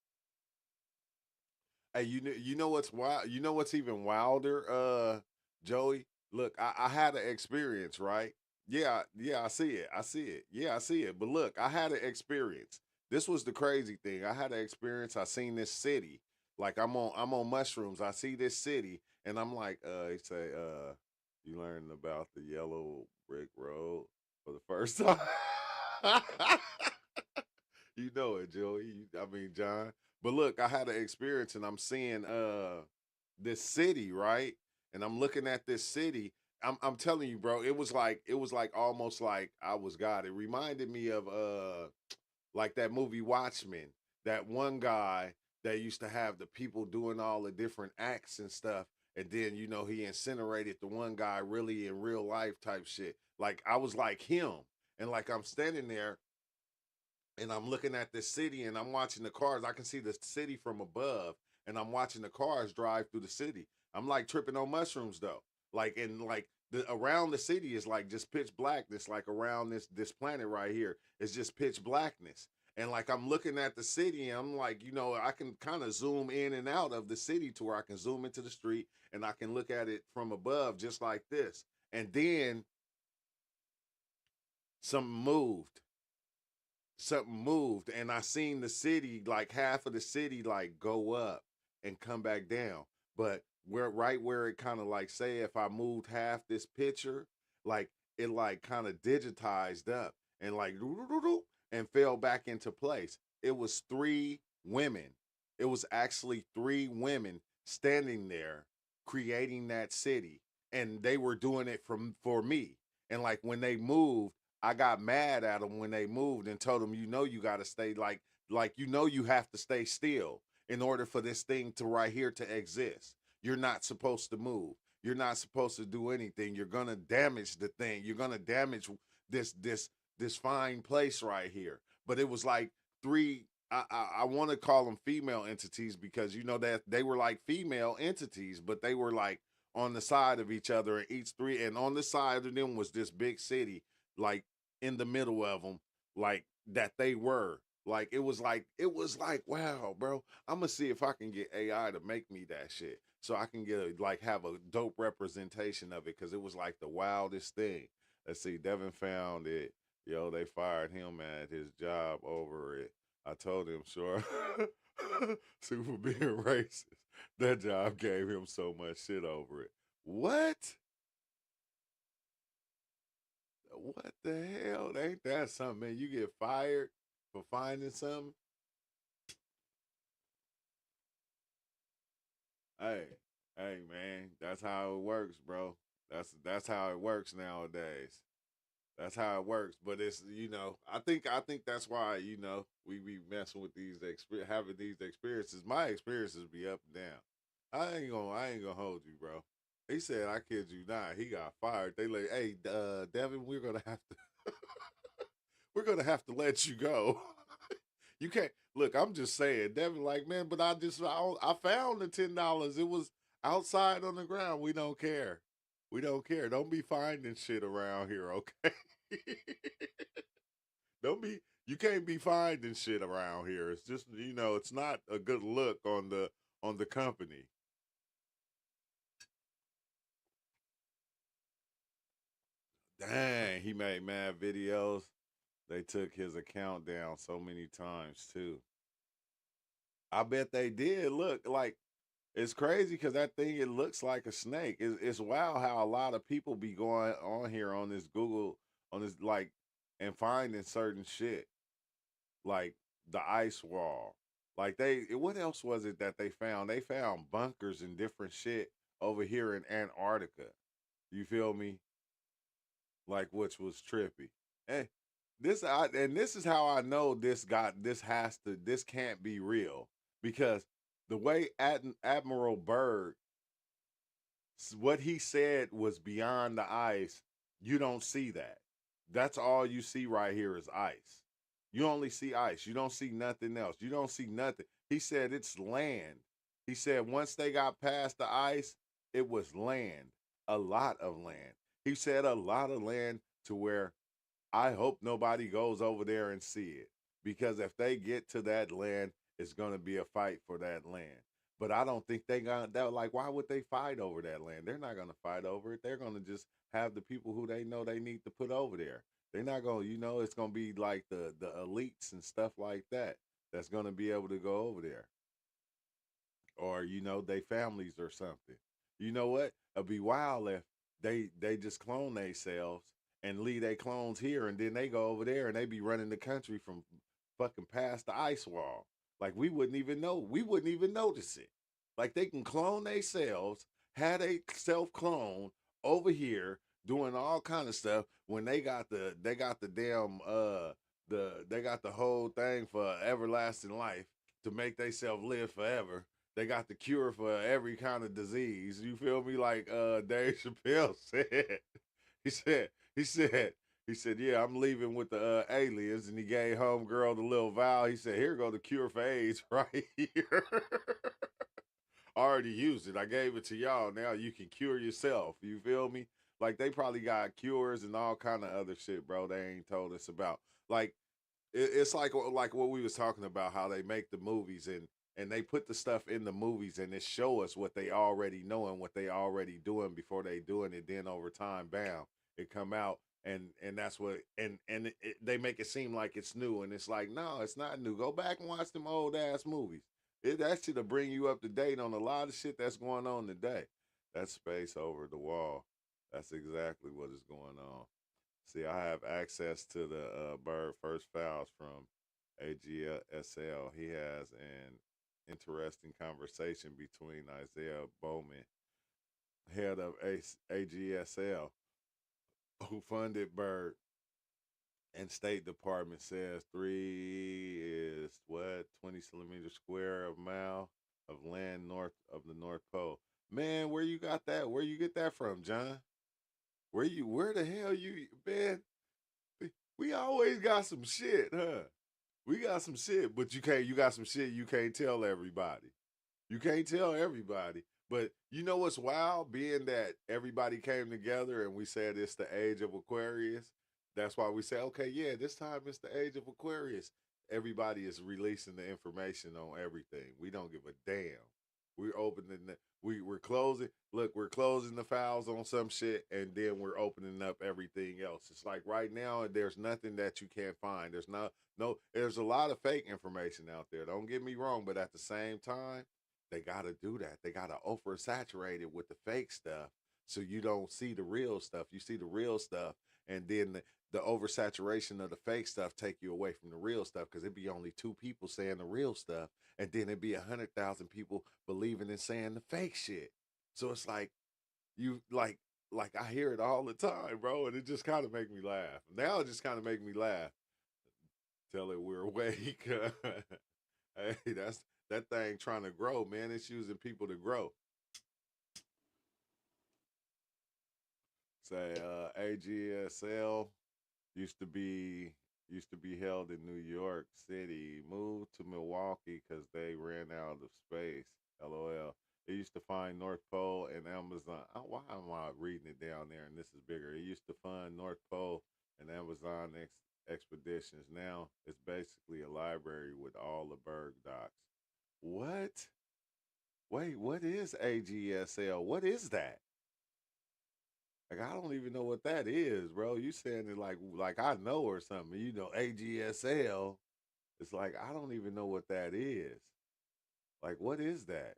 Hey, you know what's wild? You know what's even wilder? Joey, look, I had an experience, right? Yeah, I see it. I see it. Yeah, I see it. But look, I had an experience. This was the crazy thing. I had an experience. I seen this city. Like I'm on mushrooms. I see this city and I'm like, he say, you learned about the yellow brick road for the first time. You know it, Joey. I mean, John. But look, I had an experience and I'm seeing this city, right? And I'm looking at this city. I'm telling you, bro, it was like almost like I was God. It reminded me of like that movie Watchmen, that one guy that used to have the people doing all the different acts and stuff. And then, he incinerated the one guy really in real life type shit. Like I was like him. And like I'm standing there and I'm looking at this city and I'm watching the cars. I can see the city from above and I'm watching the cars drive through the city. I'm like tripping on mushrooms though. Like and like the around the city is like just pitch blackness. Like around this planet right here is just pitch blackness. And like I'm looking at the city and I'm like, I can kind of zoom in and out of the city to where I can zoom into the street and I can look at it from above just like this. And then something moved and I seen the city, like half of the city like go up and come back down. But where it kind of like say if I moved half this picture, like it like kind of digitized up and like and fell back into place. It was three women. It was actually three women standing there creating that city. And they were doing it for me. And like when they moved, I got mad at them when they moved and told them, you got to stay like you have to stay still in order for this thing to right here to exist. You're not supposed to move. You're not supposed to do anything. You're gonna damage the thing. You're gonna damage this fine place right here. But it was like three. I want to call them female entities because that they were like female entities, but they were like on the side of each other, and each three, and on the side of them was this big city, like in the middle of them, like that they were. Like it was like wow, bro. I'm gonna see if I can get AI to make me that shit, so I can have a dope representation of it, because it was like the wildest thing. Let's see, Devin found it. Yo, they fired him at his job over it. I told him, sure, super being racist. That job gave him so much shit over it. What? What the hell? Ain't that something, man? You get fired for finding something? Hey, hey, man, that's how it works, bro. That's how it works nowadays. That's how it works. But it's I think that's why we be messing with having these experiences. My experiences be up and down. I ain't gonna hold you, bro. He said, I kid you not, he got fired. They like, hey, Devin, we're gonna have to let you go. You can't look. I'm just saying, Devin. Like, man, but I found the $10. It was outside on the ground. We don't care. We don't care. Don't be finding shit around here, okay? Don't be. You can't be finding shit around here. It's just it's not a good look on the company. Dang, he made mad videos. They took his account down so many times too. I bet they did. Look, like it's crazy because that thing it looks like a snake. It's wild how a lot of people be going on here on this Google on this like and finding certain shit like the ice wall. Like what else was it that they found? They found bunkers and different shit over here in Antarctica. You feel me? Like which was trippy. And this is how I know this can't be real because the way Admiral Byrd what he said was beyond the ice. You don't see that. That's all you see right here is ice. You only see ice. You don't see nothing else. You don't see nothing. He said it's land. He said once they got past the ice, it was land, a lot of land. He said a lot of land to where I hope nobody goes over there and see it because if they get to that land, it's going to be a fight for that land. But I don't think they gonna that like why would they fight over that land? They're not gonna fight over it. They're gonna just have the people who they know they need to put over there. They're not gonna, it's gonna be like the elites and stuff like that that's gonna be able to go over there. Or, they families or something. You know what? It'd be wild if they just clone themselves and leave their clones here and then they go over there and they be running the country from fucking past the ice wall. Like we wouldn't even know. We wouldn't even notice it. Like they can clone themselves, had a self clone over here doing all kind of stuff when they got the damn they got the whole thing for everlasting life to make themselves live forever. They got the cure for every kind of disease. You feel me? Like Dave Chappelle said. He said, he said, he said, yeah, I'm leaving with the aliens. And he gave homegirl the little vial. He said, here go the cure for AIDS right here. I already used it. I gave it to y'all. Now you can cure yourself. You feel me? Like they probably got cures and all kind of other shit, bro. They ain't told us about. Like it's like what we was talking about, how they make the movies and they put the stuff in the movies and it show us what they already know and what they already doing before they doing it. Then over time, bam, it come out and that's what they make it seem like it's new and it's like no, it's not new. Go back and watch them old ass movies. That shit'll bring you up to date on a lot of shit that's going on today. That's space over the wall. That's exactly what is going on. See, I have access to the Bird First Files from AGSL. He has an interesting conversation between Isaiah Bowman, head of AGSL, who funded Bird, and State Department says 20 centimeters square of mile of land north of the North Pole. Man, where you got that? Where you get that from, John? Where the hell you been? We always got some shit, huh? We got some shit, but you got some shit you can't tell everybody. You can't tell everybody. But you know what's wild? Being that everybody came together and we said it's the age of Aquarius. That's why we say, okay, yeah, this time it's the age of Aquarius. Everybody is releasing the information on everything. We don't give a damn. We're opening we're closing. Look, we're closing the files on some shit, and then we're opening up everything else. It's like right now, there's nothing that you can't find. There's no. There's a lot of fake information out there. Don't get me wrong, but at the same time, they gotta do that. They gotta oversaturate it with the fake stuff, so you don't see the real stuff. You see the real stuff, and then the oversaturation of the fake stuff take you away from the real stuff because it'd be only two people saying the real stuff, and then it'd be 100,000 people believing and saying the fake shit. So it's like you like I hear it all the time, bro, and it just kind of make me laugh. Now it just kind of make me laugh. Tell it we're awake. Hey, that's that thing trying to grow, man. It's using people to grow. Say AGSL used to be used to be held in New York City, moved to Milwaukee because they ran out of space. LOL. It used to find North Pole and Amazon. Why am I reading it down there? And this is bigger. It used to fund North Pole and Amazon expeditions. Now it's basically a library with all the Berg docs. What? Wait, what is AGSL? What is that? Like I don't even know what that is, bro. You saying it like I know or something. AGSL. It's like I don't even know what that is. Like what is that?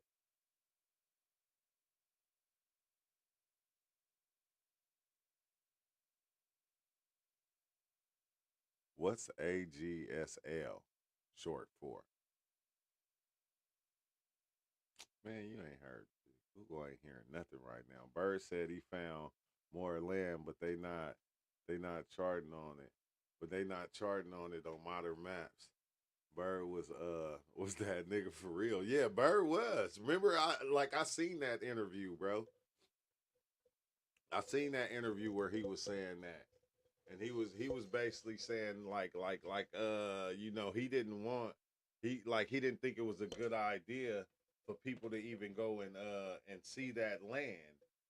What's AGSL short for? Man, you ain't heard. Google ain't hearing nothing right now. Bird said he found more land, but they not charting on it. But they not charting on it on modern maps. Bird was that nigga for real. Yeah, Bird was. Remember I seen that interview, bro. I seen that interview where he was saying that. And he was basically saying he didn't want he didn't think it was a good idea for people to even go and see that land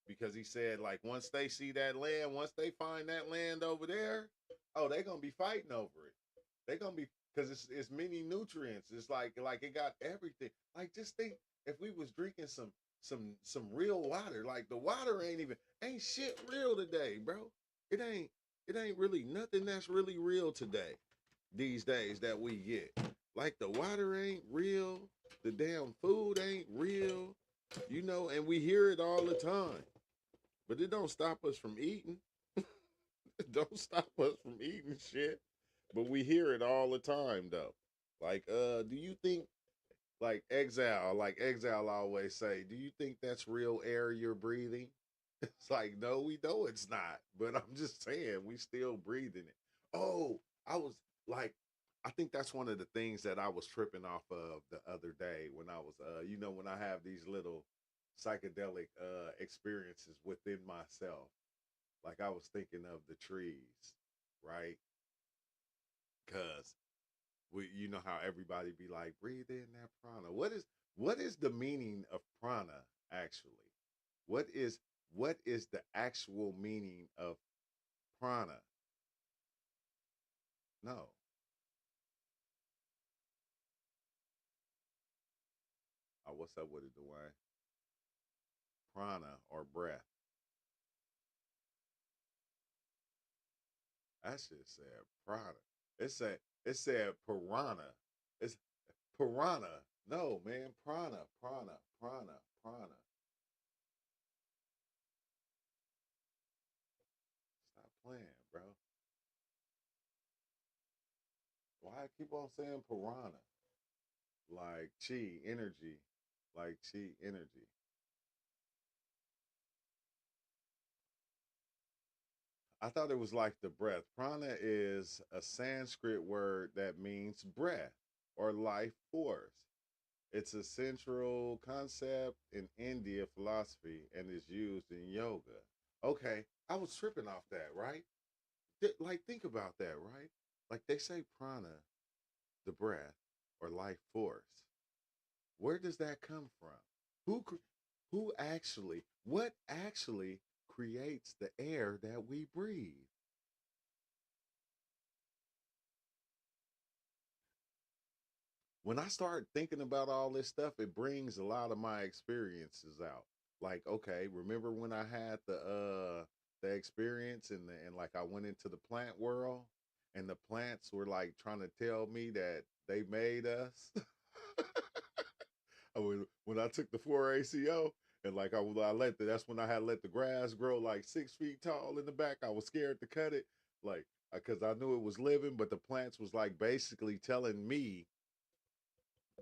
because he said like once they see that land, once they find that land over there, oh they gonna be fighting over it. They gonna be because it's many nutrients. It's like it got everything. Like just think if we was drinking some real water. Like the water ain't shit real today, bro. It ain't it ain't really nothing that's really real today these days that we get. Like the water ain't real, the damn food ain't real, and we hear it all the time. But it don't stop us from eating. It don't stop us from eating shit. But we hear it all the time though. Like, do you think like Exile always say, do you think that's real air you're breathing? It's like, no, we know it's not. But I'm just saying, we still breathing it. Oh, I was like, I think that's one of the things that I was tripping off of the other day when I was, when I have these little psychedelic experiences within myself. Like I was thinking of the trees, right? Because you know how everybody be like, breathe in that prana. What is the meaning of prana actually? What is what is the actual meaning of prana? No. Oh, what's up with it, Dwayne? Prana or breath. That shit said prana. It said piranha. It's piranha. No, man, prana, prana, prana, prana. Stop playing, bro. Why I keep on saying piranha? Like chi energy, like chi energy. I thought it was like the breath. Prana is a Sanskrit word that means breath or life force. It's a central concept in India philosophy and is used in yoga. Okay, I was tripping off that, right? Like, think about that, right? Like, they say prana, the breath, or life force. Where does that come from? Who, what actually creates the air that we breathe? When I start thinking about all this stuff, it brings a lot of my experiences out. Like, okay, remember when I had the experience and like I went into the plant world and the plants were like trying to tell me that they made us. When I took the 4 ACO and like I that's when I had let the grass grow like 6 feet tall in the back. I was scared to cut it, like because I knew it was living, but the plants was like basically telling me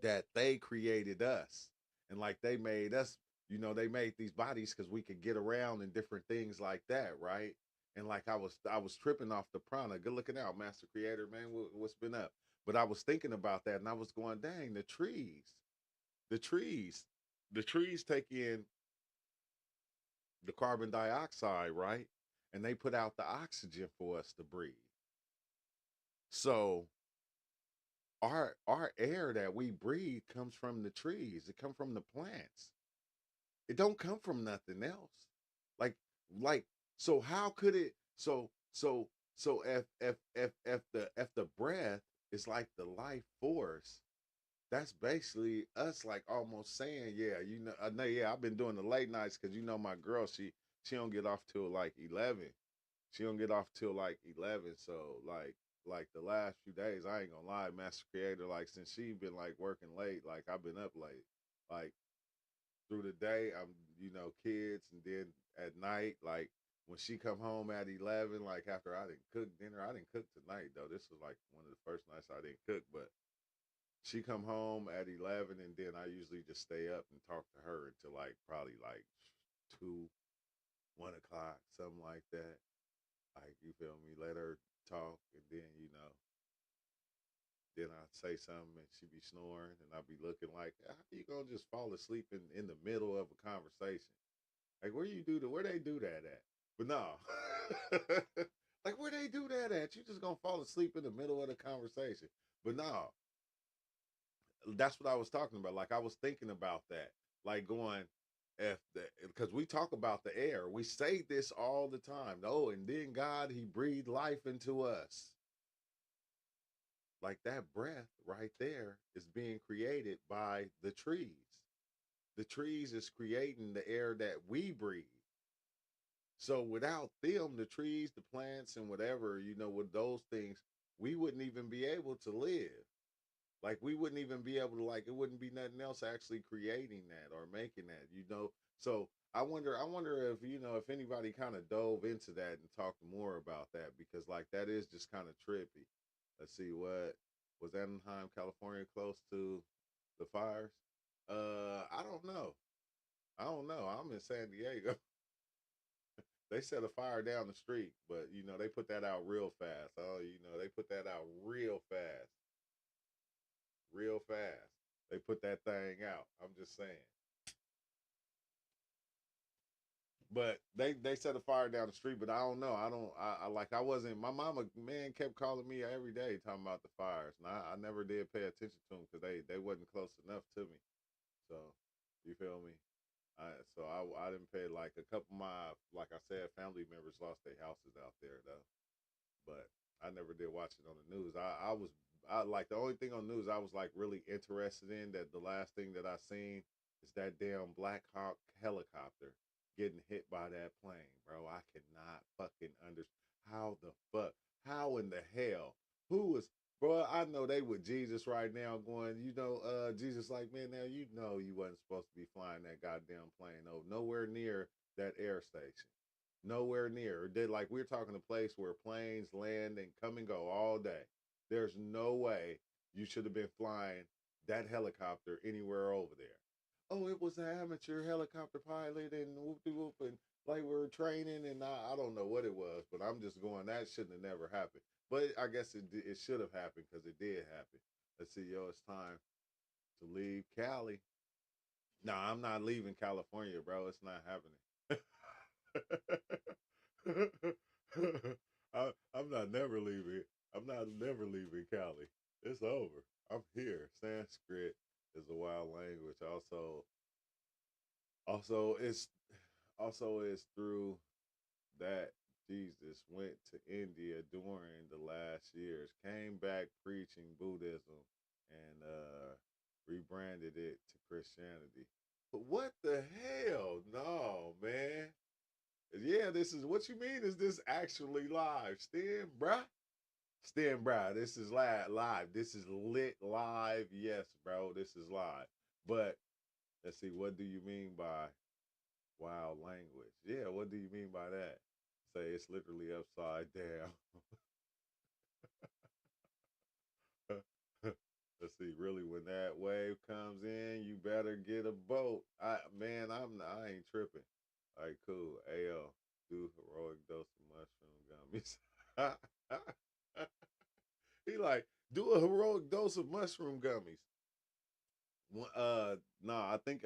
that they created us and like they made us, they made these bodies because we could get around and different things like that, right? And like I was tripping off the prana. Good looking out, master creator, man. What's been up? But I was thinking about that and I was going, dang, the trees the trees take in the carbon dioxide, right? And they put out the oxygen for us to breathe. So our air that we breathe comes from the trees. It comes from the plants. It don't come from nothing else. Like like so how could it so if the breath is like the life force, that's basically us like almost saying, yeah, I know, yeah, I've been doing the late nights because my girl, she don't get off till like 11. She don't get off till like 11. So like the last few days, I ain't gonna lie, Master Creator, like since she been like working late, like I've been up late. Like through the day, I'm kids, and then at night, like when she come home at 11, like after I didn't cook dinner, I didn't cook tonight though. This was like one of the first nights I didn't cook, but she come home at 11, and then I usually just stay up and talk to her until like probably like 2, 1 o'clock, something like that. Like, you feel me? Let her talk, and then I say something, and she be snoring, and I be looking like, how you gonna just fall asleep in the middle of a conversation? Like, where they do that at? But no, like where they do that at? You just gonna fall asleep in the middle of the conversation? But no, that's what I was talking about. Like I was thinking about that, like going, if the because we talk about the air, we say this all the time. Oh, and then God, He breathed life into us. Like that breath right there is being created by the trees. The trees is creating the air that we breathe. So without them, the trees, the plants, and whatever, with those things, we wouldn't even be able to live. Like we wouldn't even be able to, like, it wouldn't be nothing else actually creating that or making that. So I wonder if if anybody kind of dove into that and talked more about that, because like that is just kind of trippy. Let's see, what was Anaheim, California close to the fires? I don't know. I don't know. I'm in San Diego. They set a fire down the street, but they put that out real fast. Oh, they put that out real fast, real fast. They put that thing out. I'm just saying. But they set a fire down the street, but I don't know. I like I wasn't. My mama, man, kept calling me every day talking about the fires, and I never did pay attention to them because they wasn't close enough to me. So you feel me? I didn't pay, like, a couple of my, like I said, family members lost their houses out there though. But I never did watch it on the news. I like, the only thing on the news I was like really interested in, that the last thing that I seen is that damn Black Hawk helicopter getting hit by that plane, bro. I cannot fucking understand how the fuck, how in the hell, who was, bro? I know they with Jesus right now going, Jesus like, man, now you wasn't supposed to be flying that goddamn plane. No, nowhere near that air station. Nowhere near. They, like, we're talking a place where planes land and come and go all day. There's no way you should have been flying that helicopter anywhere over there. Oh, it was an amateur helicopter pilot and whoop de whoop, and like we were training, and I don't know what it was, but I'm just going, that shouldn't have never happened. But I guess it should have happened because it did happen. Let's see, yo, it's time to leave Cali. No, I'm not leaving California, bro. It's not happening. I'm not never leaving. I'm not never leaving Cali. It's over. I'm here. Sanskrit is a wild language. Also, it's through that Jesus went to India during the last years, came back preaching Buddhism, and rebranded it to Christianity. What the hell? No, man. Yeah, this is, what you mean, is this actually live? Stand, bruh. Stand, bruh. This is live. This is lit live. Yes, bro. This is live. But let's see, what do you mean by wild language? Yeah, what do you mean by that? Say it's literally upside down. Let's see, really, when that wave comes in, you better get a boat. I ain't tripping. All right, cool. AL, do heroic dose of mushroom gummies. He like, do a heroic dose of mushroom gummies. No, I think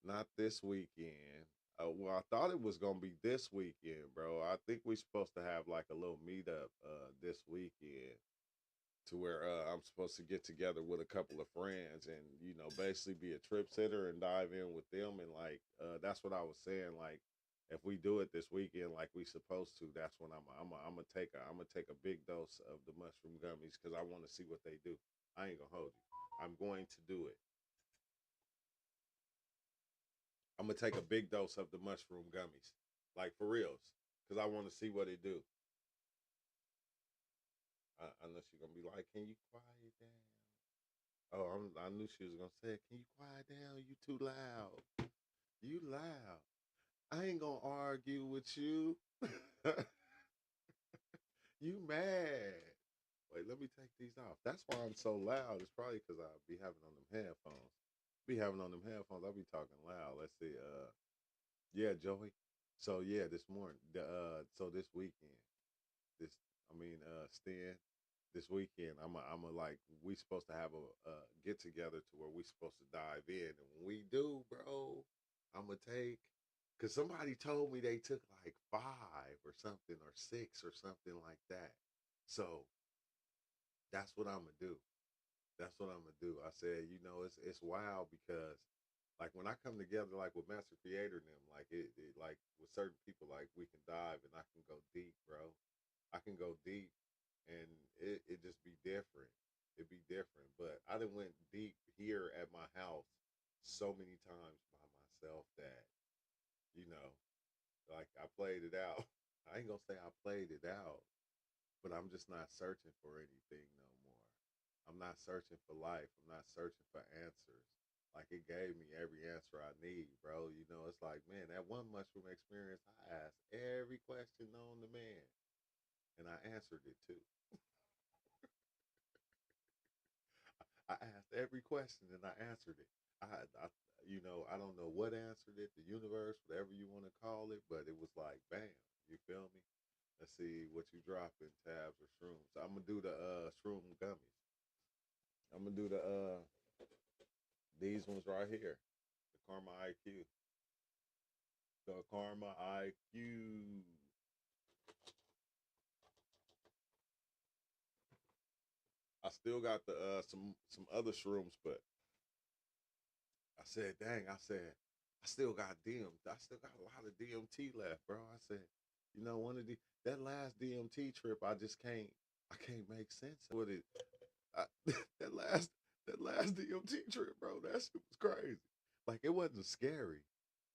not this weekend. Well, I thought it was gonna be this weekend, bro. I think we supposed to have like a little meetup this weekend, to where I'm supposed to get together with a couple of friends and basically be a trip sitter and dive in with them, and like that's what I was saying, like if we do it this weekend like we supposed to, that's when I'm gonna take a big dose of the mushroom gummies because I want to see what they do. I ain't gonna hold you. I'm going to do it. I'm gonna take a big dose of the mushroom gummies, like for reals, because I want to see what it do. Unless you're gonna be like, "Can you quiet down?" Oh, I knew she was gonna say, "Can you quiet down? You too loud. You loud. I ain't gonna argue with you. You mad? Wait, let me take these off. That's why I'm so loud. It's probably because I be having on them headphones. Be having on them headphones. I be talking loud. Let's see. Yeah, Joey. So yeah, this morning. So this weekend. This, Stan. This weekend, I'm a like, we supposed to have a get together to where we supposed to dive in, and when we do, bro, I'm gonna take, because somebody told me they took like 5 or something, or 6 or something like that. So that's what I'm gonna do. That's what I'm gonna do. I said, it's wild because like when I come together like with Master Creator and them, like it like with certain people, like we can dive and I can go deep, bro. I can go deep, and it just be different. It be different. But I done went deep here at my house so many times by myself that, you know, like I played it out. I ain't gonna say I played it out, but I'm just not searching for anything no more. I'm not searching for life. I'm not searching for answers. Like it gave me every answer I need, bro. You know, it's like, man, that one mushroom experience, I asked every question known to man, and I answered it too. I asked every question and I answered it. I you know, I don't know what answered it, the universe, whatever you want to call it, but it was like, bam, you feel me? Let's see what you drop in tabs or shrooms. I'm gonna do the shroom gummies. I'm gonna do the these ones right here. The Karma IQ. The Karma IQ. I still got the some other shrooms, but I said, dang, I said, I still got I still got a lot of DMT left, bro. I said, you know, one of the that last DMT trip, I can't make sense with it. I, that last that last DMT trip, bro, that shit was crazy. Like it wasn't scary.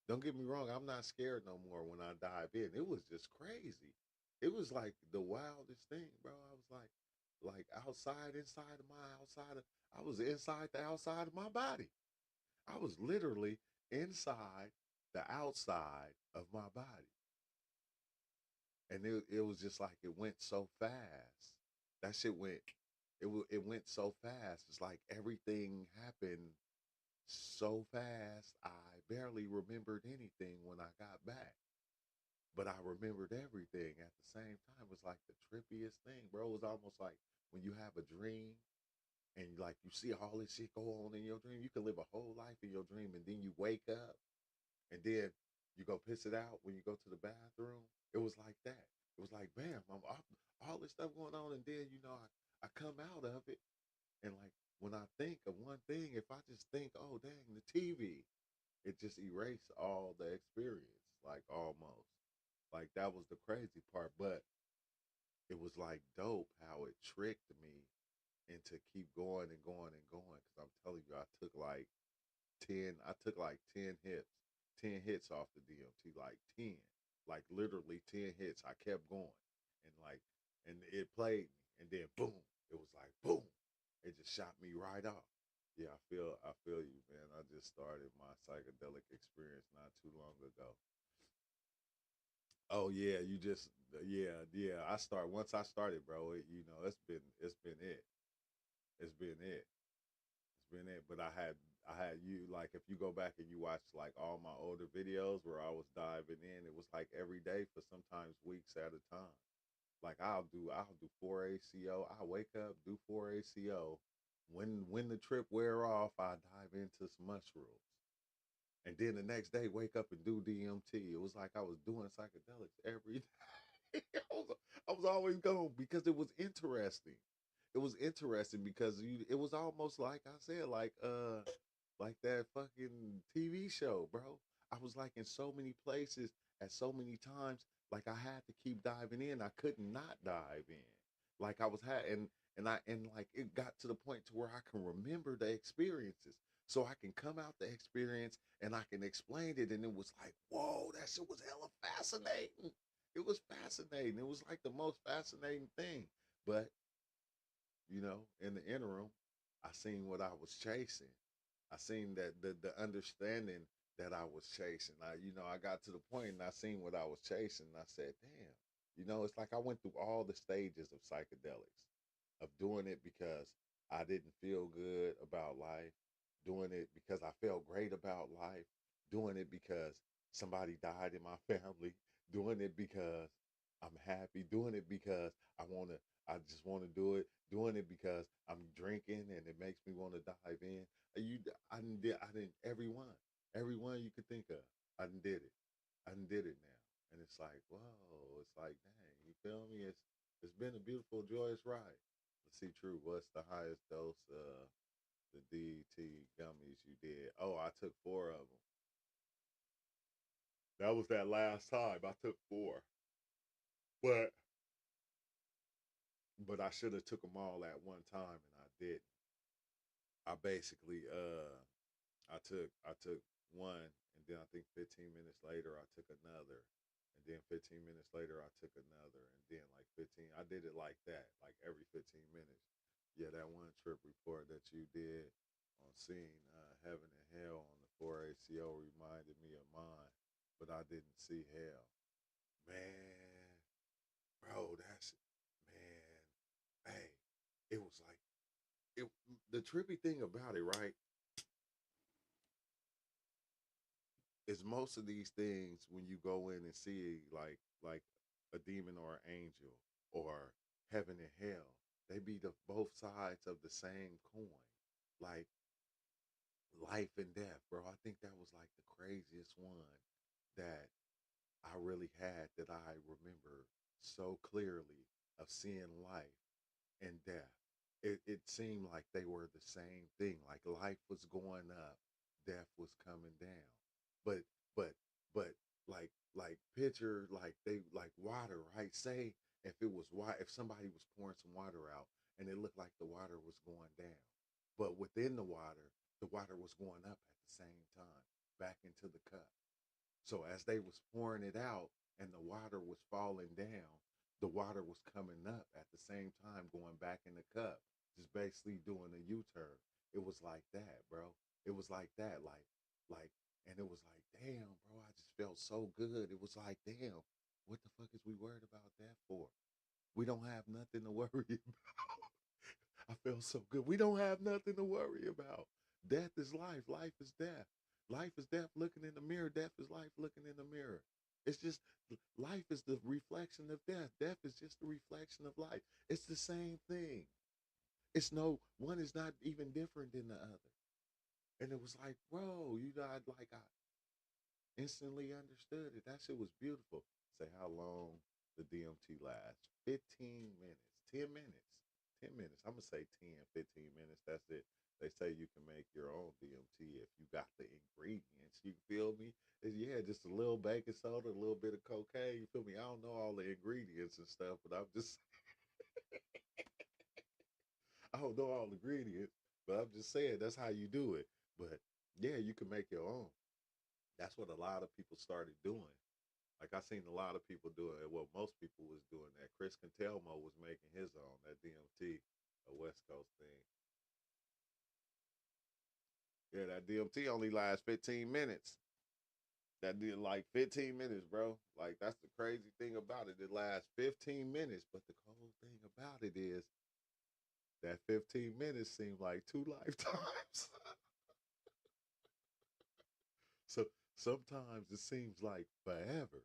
Don't get me wrong, I'm not scared no more when I dive in. It was just crazy. It was like the wildest thing, bro. I was like outside, inside of my outside of I was inside the outside of my body. I was literally inside the outside of my body. And it was just like it went so fast. That shit went it went so fast. It's like everything happened so fast. I barely remembered anything when I got back. But I remembered everything at the same time. It was like the trippiest thing, bro. It was almost like when you have a dream and like you see all this shit go on in your dream. You can live a whole life in your dream and then you wake up and then you go piss it out when you go to the bathroom. It was like that. It was like, bam, all this stuff going on, and then I come out of it, and like when I think of one thing, if I just think, oh dang, the TV, it just erased all the experience, like almost. Like that was the crazy part, but it was like dope how it tricked me into keep going and going and going. Cause I'm telling you, I took like 10 hits off the DMT, like 10, like literally 10 hits. I kept going and like, and it played me and then boom, it was like boom, it just shot me right off. Yeah, I feel you, man. I just started my psychedelic experience not too long ago. Oh yeah, yeah. Once I started, bro. You know, it's been it. It's been it. It's been it. But I had you like if you go back and you watch like all my older videos where I was diving in, it was like every day for sometimes weeks at a time. Like I'll do 4 ACO. I wake up, do 4 ACO. When the trip wear off, I dive into some mushrooms. And then the next day wake up and do DMT. It was like I was doing psychedelics every day. I was always going because it was interesting. It was interesting because it was almost like I said, like that fucking TV show, bro. I was like in so many places at so many times, like I had to keep diving in. I couldn't not dive in. Like I was had and like it got to the point to where I can remember the experiences. So I can come out the experience and I can explain it. And it was like, whoa, that shit was hella fascinating. It was fascinating. It was like the most fascinating thing. But in the interim, I seen what I was chasing. I seen that the understanding that I was chasing. I got to the point and I seen what I was chasing. And I said, damn, it's like I went through all the stages of psychedelics, of doing it because I didn't feel good about life, doing it because I felt great about life, doing it because somebody died in my family, doing it because I'm happy, doing it because I just want to do it, doing it because I'm drinking and it makes me want to dive in. I didn't every one you could think of. I done did it. I done did it now. And it's like, whoa, it's like, dang, you feel me? It's been a beautiful, joyous ride. Let's see, True, what's the highest dose the DT gummies you did? Oh, I took 4 of them. That was that last time. I took 4. But I should have took them all at one time and I didn't. I basically I took one, and then I think 15 minutes later I took another, and then 15 minutes later I took another, and then like 15. I did it like that, like every 15 minutes. Yeah, that one trip report that you did on seeing heaven and hell on the 4ACO reminded me of mine, but I didn't see hell. Man, bro, that's man. Hey, it was like it. The trippy thing about it, right, is most of these things when you go in and see like a demon or an angel or heaven and hell, they be the both sides of the same coin. Like life and death, bro. I think that was like the craziest one that I really had that I remember so clearly of seeing life and death. It seemed like they were the same thing. Like life was going up, death was coming down. But but but like picture like they like water, right? Say if it was water, if somebody was pouring some water out and it looked like the water was going down, but within the water was going up at the same time back into the cup. So as they was pouring it out and the water was falling down, the water was coming up at the same time, going back in the cup, just basically doing a U-turn. It was like that, bro. It was like that, like, and it was like, damn, bro. I just felt so good. It was like, damn, what the fuck is we worried about that for? We don't have nothing to worry about. I felt so good. We don't have nothing to worry about. Death is life. Life is death. Life is death looking in the mirror. Death is life looking in the mirror. It's just life is the reflection of death. Death is just the reflection of life. It's the same thing. It's no one is not even different than the other. And it was like, bro, you died like I instantly understood it. That shit was beautiful. Say how long the DMT lasts. 15 minutes, 10 minutes, 10 minutes. I'm going to say 10, 15 minutes. That's it. They say you can make your own DMT if you got the ingredients. You feel me? Yeah, just a little baking soda, a little bit of cocaine. You feel me? I don't know all the ingredients and stuff, but I'm just, I don't know all the ingredients, but I'm just saying that's how you do it. But yeah, you can make your own. That's what a lot of people started doing. Like I seen a lot of people doing it. Well, most people was doing that. Chris Cantelmo was making his own that DMT, a West Coast thing. Yeah, that DMT only lasts 15 minutes. That did like 15 minutes, bro. Like that's the crazy thing about it. It lasts 15 minutes, but the cool thing about it is that 15 minutes seemed like two lifetimes. So sometimes it seems like forever.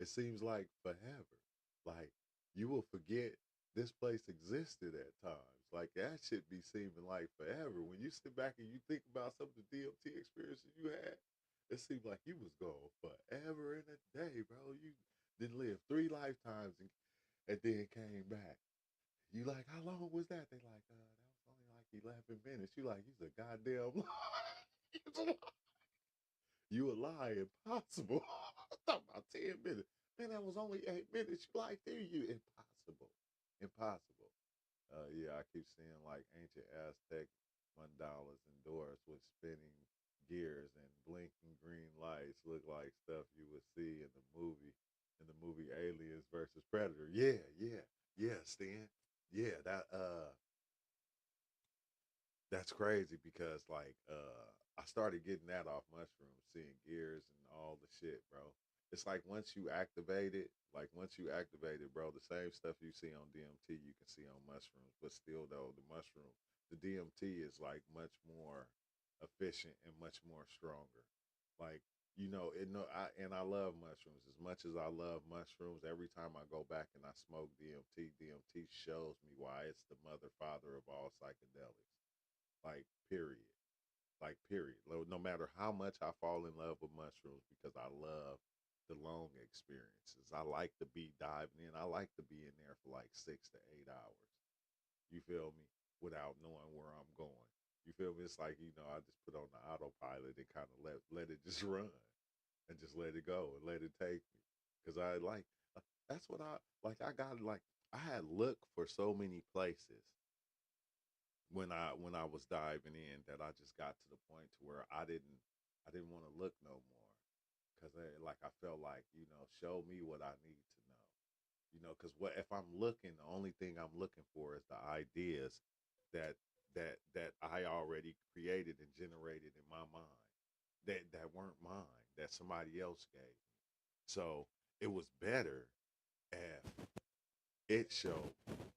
It seems like forever. Like you will forget this place existed at times. Like that should be seeming like forever. When you sit back and you think about some of the DMT experiences you had, it seemed like you was gone forever in a day, bro. You didn't live three lifetimes and then came back. You like, how long was that? They like, that was only like 11 minutes. You like, you's a goddamn lie. You a lie, impossible. Talking about 10 minutes. Man, that was only 8 minutes. You like, there you impossible. Impossible. Yeah, I keep seeing like ancient Aztec $1 endorsed with spinning gears and blinking green lights look like stuff you would see in the movie Aliens versus Predator. Yeah, yeah, yeah, Stan. Yeah, that's crazy because I started getting that off mushrooms, seeing gears and all the shit, bro. It's like once you activate it, bro, the same stuff you see on DMT you can see on mushrooms. But still though, the DMT is like much more efficient and much more stronger. Like, I love mushrooms. As much as I love mushrooms, every time I go back and I smoke DMT shows me why it's the mother father of all psychedelics. Like period. Like period. No matter how much I fall in love with mushrooms because I love the long experiences. I like to be diving in. I like to be in there for like 6 to 8 hours. You feel me? Without knowing where I'm going. You feel me? It's like, I just put on the autopilot and kind of let it just run and just let it go and let it take me. Cause I like that's what I like. I got like I had looked for so many places when I was diving in, that I just got to the point to where I didn't want to look no more, because like I felt like, show me what I need to know. Because what if I'm looking, the only thing I'm looking for is the ideas that that I already created and generated in my mind, that weren't mine, that somebody else gave me. So it was better if it showed,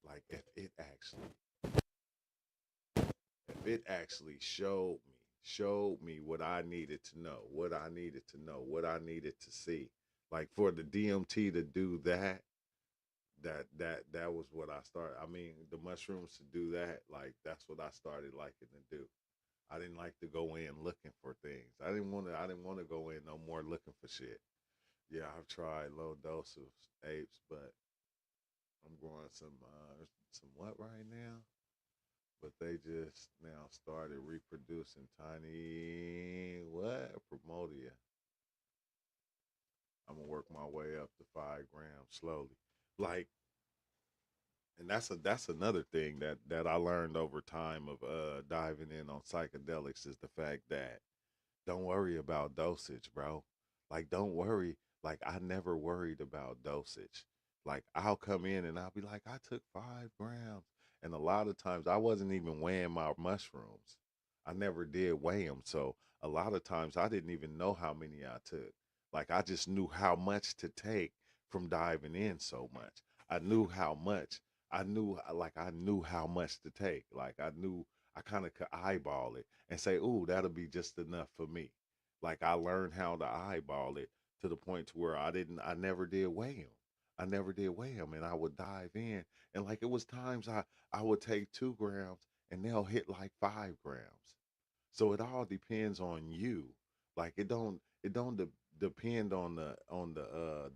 like if it actually showed me what I needed to know, what I needed to see. Like for the DMT to do that, that was what I started. I mean, the mushrooms to do that, like that's what I started liking to do. I didn't like to go in looking for things. I didn't want to go in no more looking for shit. Yeah, I've tried low dose of apes, but I'm growing some what right now? But they just now started reproducing tiny what? Promodia. I'm gonna work my way up to 5 grams slowly. Like, and that's another thing that I learned over time of diving in on psychedelics, is the fact that don't worry about dosage, bro. Like, don't worry. Like, I never worried about dosage. Like, I'll come in and I'll be like, I took 5 grams. And a lot of times I wasn't even weighing my mushrooms. I never did weigh them. So a lot of times I didn't even know how many I took. Like, I just knew how much to take from diving in so much. I knew how much. I knew how much to take. Like, I kind of could eyeball it and say, "Ooh, that'll be just enough for me." Like, I learned how to eyeball it to the point to where I never did weigh them. I never did weigh them, and I would dive in, and like it was times I would take 2 grams, and they'll hit like 5 grams. So it all depends on you. Like, it don't depend on the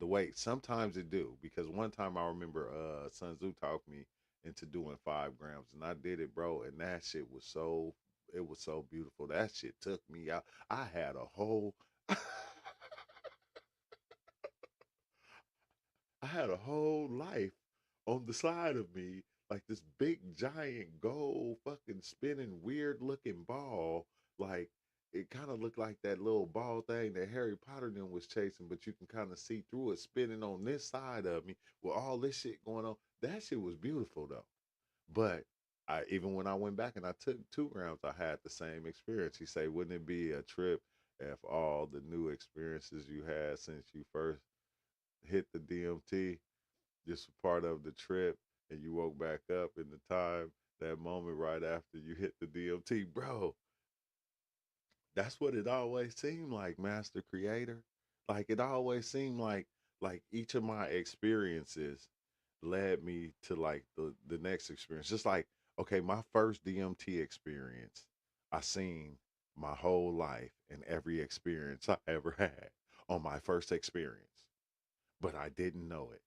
weight. Sometimes it do, because one time I remember Sun Tzu talked me into doing 5 grams, and I did it, bro, and that shit was so, it was so beautiful. That shit took me out. I had a whole I had a whole life on the side of me, like this big giant gold fucking spinning weird looking ball. Like, it kind of looked like that little ball thing that Harry Potter then was chasing, but you can kind of see through it spinning on this side of me with all this shit going on. That shit was beautiful though. But I, even when I went back and I took 2 grams, I had the same experience. He say, wouldn't it be a trip if all the new experiences you had since you first hit the DMT, just a part of the trip, and you woke back up in the time, that moment right after you hit the DMT, bro? That's what it always seemed like, Master Creator. Like, it always seemed like each of my experiences led me to like the next experience. Just like, okay, my first DMT experience, I seen my whole life and every experience I ever had on my first experience, but I didn't know it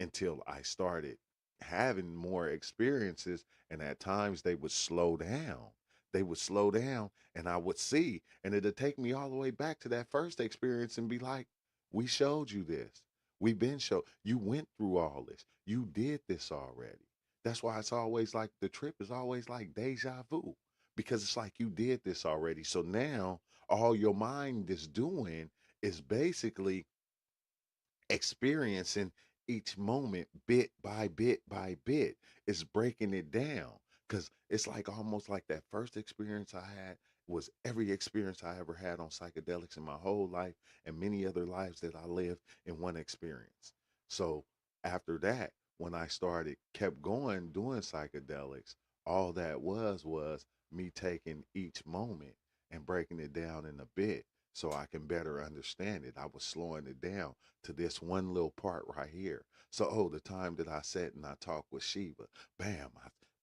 until I started having more experiences. And at times they would slow down. They would slow down, and I would see, and it'd take me all the way back to that first experience and be like, we showed you this. We've been show. You went through all this. You did this already. That's why it's always like the trip is always like deja vu, because it's like you did this already. So now all your mind is doing is basically experiencing each moment bit by bit by bit. Is breaking it down, because it's like almost like that first experience I had was every experience I ever had on psychedelics in my whole life, and many other lives that I lived in one experience. So after that, when I started kept going doing psychedelics, all that was me taking each moment and breaking it down in a bit so I can better understand it. I was slowing it down to this one little part right here. So, oh, the time that I sat and I talked with Shiva, bam,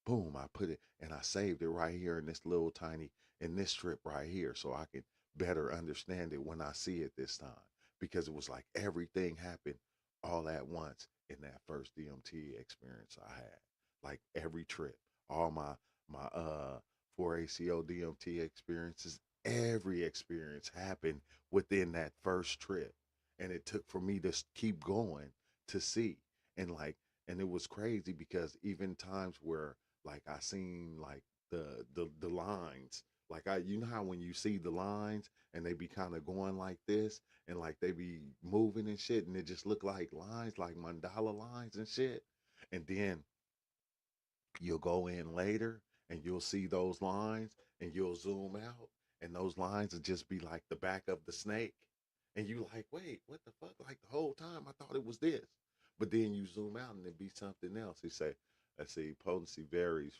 boom, I put it and I saved it right here in this little tiny, in this strip right here, so I can better understand it when I see it this time. Because it was like everything happened all at once in that first DMT experience I had. Like every trip, all my 4ACO DMT experiences, every experience happened within that first trip, and it took for me to keep going to see. And like, and it was crazy because even times where like I seen like the lines. Like you know how when you see the lines and they be kind of going like this and like they be moving and shit and it just look like lines, like mandala lines and shit. And then you'll go in later and you'll see those lines and you'll zoom out and those lines will just be like the back of the snake. And you like, wait, what the fuck? Like the whole time I thought it was this. But then you zoom out and it be something else. He say, let's see, potency varies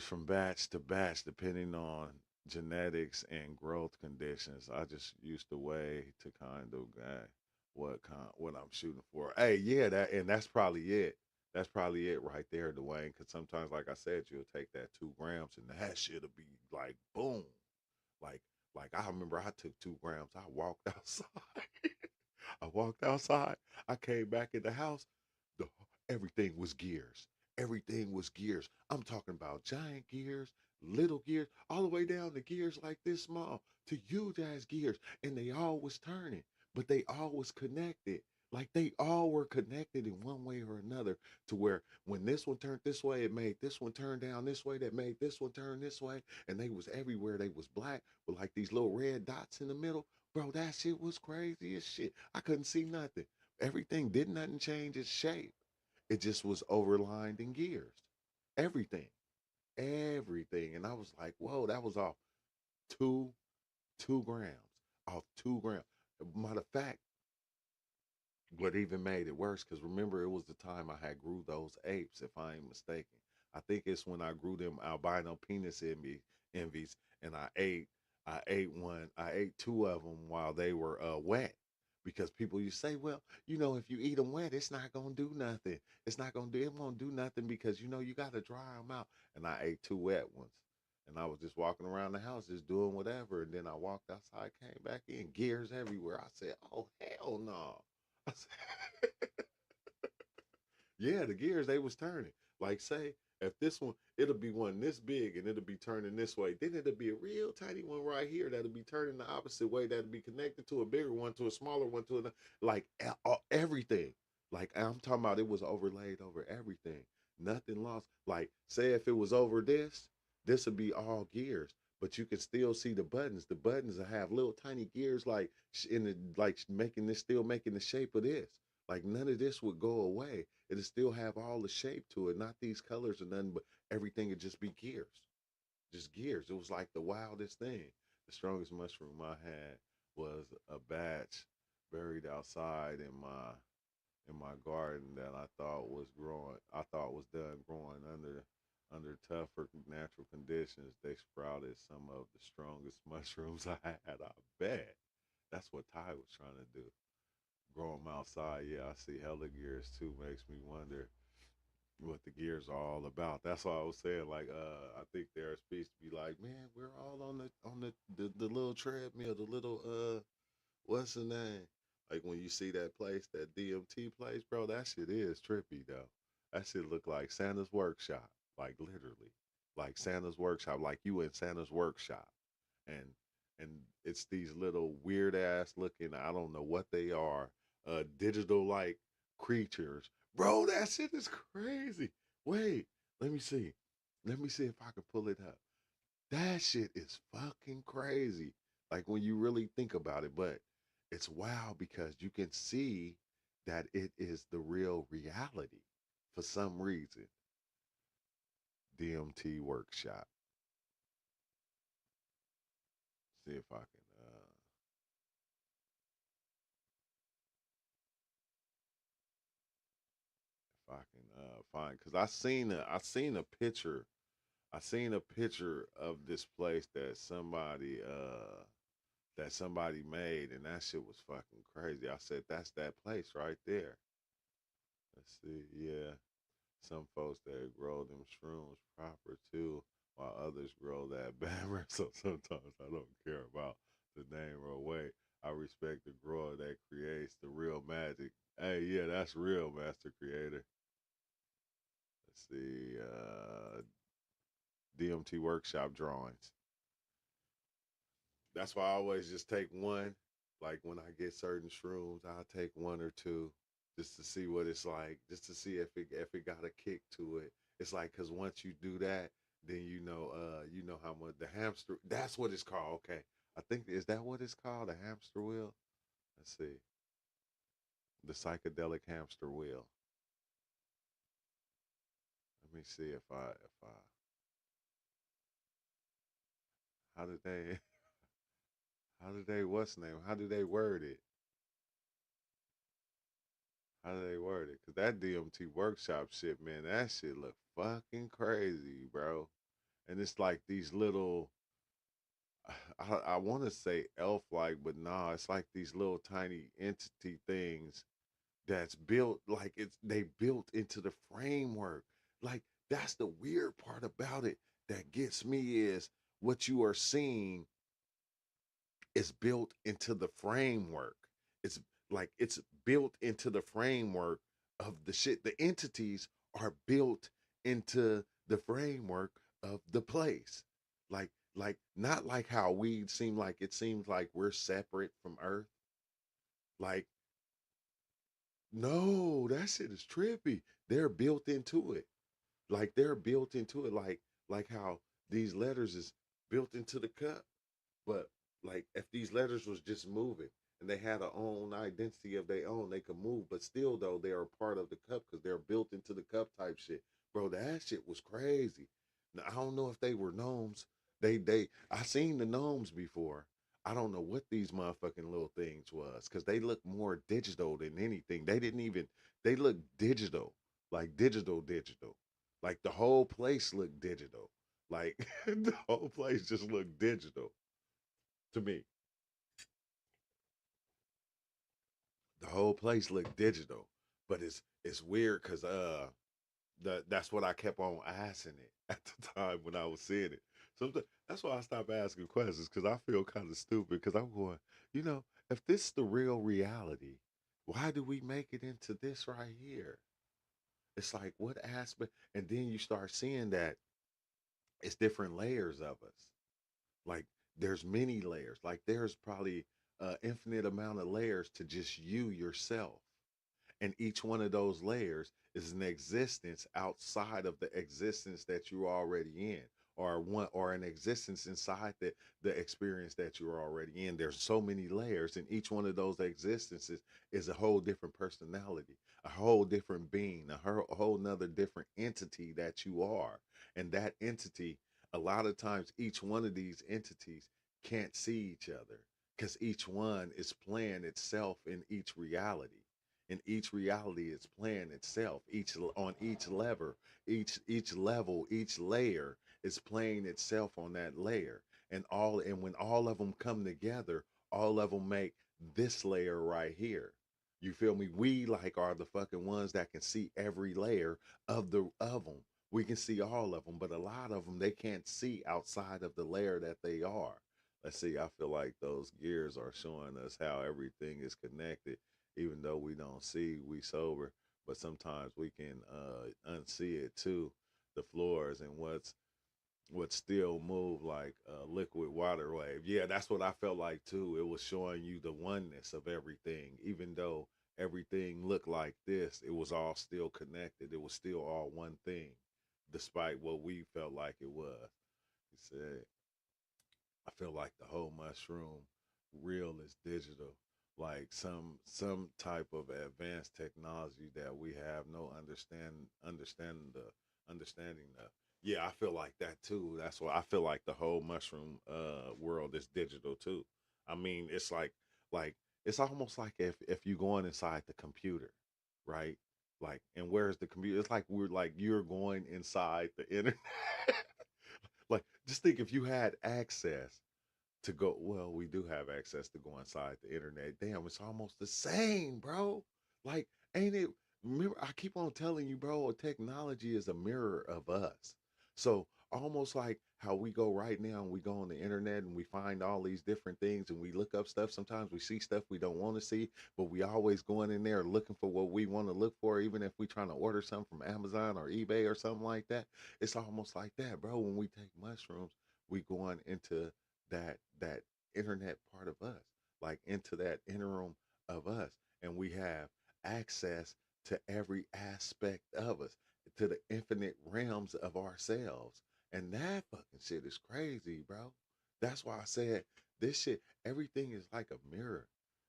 from batch to batch depending on genetics and growth conditions. I just used the way to kind of guide what I'm shooting for. Hey, yeah, that's probably it. That's probably it right there, Dwayne. Because sometimes, like I said, you'll take that 2 grams and that shit'll be like boom, like I remember I took 2 grams. I walked outside. I walked outside. I came back in the house. The, everything was gears. Everything was gears. I'm talking about giant gears, little gears, all the way down to gears like this small to huge ass gears. And they all was turning, but they all was connected. Like they all were connected in one way or another to where when this one turned this way, it made this one turn down this way, that made this one turn this way. And they was everywhere. They was black with like these little red dots in the middle. Bro, that shit was crazy as shit. I couldn't see nothing. Everything did nothing change its shape. It just was overlined in gears. Everything. Everything. And I was like, whoa, that was off two 2 grams. Off 2 grams. Matter of fact, what even made it worse, because remember it was the time I had grew those apes, if I ain't mistaken. I think it's when I grew them albino penis envies, and I ate two of them while they were wet. Because people you say, well, if you eat them wet, it's not gonna do nothing. It won't do nothing because you gotta dry them out. And I ate two wet ones, and I was just walking around the house just doing whatever. And then I walked outside, came back in, gears everywhere. I said, oh hell no. I said, yeah, the gears they was turning. Like say, if this one, it'll be one this big and it'll be turning this way. Then it'll be a real tiny one right here that'll be turning the opposite way. That'll be connected to a bigger one, to a smaller one, to another. Like everything. Like I'm talking about, it was overlaid over everything. Nothing lost. Like say if it was over this would be all gears. But you can still see the buttons. The buttons will have little tiny gears, like in the like making this, still making the shape of this. Like none of this would go away. It'll still have all the shape to it, not these colors or nothing, but everything would just be gears. Just gears. It was like the wildest thing. The strongest mushroom I had was a batch buried outside in my garden that I thought was growing. I thought was done growing under tougher natural conditions. They sprouted some of the strongest mushrooms I had. I bet. That's what Ty was trying to do. Grow them outside. Yeah, I see hella gears too. Makes me wonder what the gears are all about. That's why I was saying, like, I think their speech to be like, man, we're all on the little treadmill, the little what's the name? Like when you see that place, that DMT place, bro, that shit is trippy though. That shit look like Santa's workshop, like literally, like Santa's workshop, like you in Santa's workshop, and and it's these little weird ass looking, I don't know what they are, digital like creatures, bro. That shit is crazy. Wait, let me see, if I can pull it up. That shit is fucking crazy. Like when you really think about it, but it's wild because you can see that it is the real reality for some reason. DMT workshop. See if I can find, because I seen a picture of this place that somebody made, and that shit was fucking crazy. I said that's that place right there. Let's see, yeah. Some folks that grow them shrooms proper too, while others grow that bammer. So sometimes I don't care about the name or way. I respect the grower that creates the real magic. Hey, yeah, that's real, master creator. Let's see, DMT workshop drawings. That's why I always just take one. Like when I get certain shrooms, I'll take one or two just to see what it's like, just to see if it got a kick to it. It's like because once you do that, then you know how much the hamster. That's what it's called. Okay, I think is that what it's called, the hamster wheel. Let's see, the psychedelic hamster wheel. Let me see if I how did they how did they what's the name? How do they word it? How do they word it? Cause that DMT workshop shit, man, that shit look fucking crazy, bro. And it's like these little I want to say elf like, but nah, it's like these little tiny entity things that's built like they built into the framework. Like that's the weird part about it that gets me is what you are seeing is built into the framework. It's like it's built into the framework of the shit. The entities are built into the framework of the place. Like not like how we seem like it seems like we're separate from Earth. Like, no, that shit is trippy. They're built into it. Like they're built into it. Like how these letters is built into the cup. But like if these letters was just moving and they had a own identity of their own, they could move. But still though, they are part of the cup because they're built into the cup type shit. Bro, that shit was crazy. Now I don't know if they were gnomes. They I seen the gnomes before. I don't know what these motherfucking little things was because they look more digital than anything. They didn't even they look digital, like digital. Like the whole place looked digital. Like the whole place just looked digital to me. The whole place looked digital, but it's weird because that's what I kept on asking it at the time when I was seeing it. So that's why I stopped asking questions because I feel kind of stupid because I'm going, if this is the real reality, why do we make it into this right here? It's like what aspect, and then you start seeing that it's different layers of us. Like there's many layers. Like there's probably infinite amount of layers to just you yourself. And each one of those layers is an existence outside of the existence that you're already in, or one or an existence inside the experience that you're already in. There's so many layers, and each one of those existences is a whole different personality, a whole different being, a whole nother different entity that you are. And that entity, a lot of times each one of these entities can't see each other because each one is playing itself in each reality, and each reality is playing itself each on each lever, each level, each layer is playing itself on that layer. And when all of them come together, all of them make this layer right here. You feel me? We like are the fucking ones that can see every layer of them. We can see all of them, but a lot of them they can't see outside of the layer that they are. Let's see, I feel like those gears are showing us how everything is connected, even though we don't see, we sober, but sometimes we can unsee it too. The floors and what still move like a liquid water wave. Yeah, that's what I felt like too. It was showing you the oneness of everything, even though everything looked like this. It was all still connected. It was still all one thing, despite what we felt like it was. He said, I feel like the whole mushroom real is digital, like some type of advanced technology that we have no understanding of. Yeah, I feel like that too. That's why I feel like the whole mushroom world is digital too. I mean, like it's almost like if you going inside the computer, right? Like, and where's the computer? It's like we're like you're going inside the internet. Like, just think if you had access to go, well, we do have access to go inside the internet. Damn, it's almost the same, bro. Like, ain't it? Remember, I keep on telling you, bro, technology is a mirror of us. So almost like how we go right now and we go on the internet and we find all these different things and we look up stuff. Sometimes we see stuff we don't want to see, but we always going in there looking for what we want to look for, even if we trying to order something from Amazon or eBay or something like that. It's almost like that, bro. When we take mushrooms, we going into that internet part of us, like into that interim of us, and we have access to every aspect of us. to the infinite realms of ourselves. And that fucking shit is crazy, bro. That's why I said this shit, everything is like a mirror.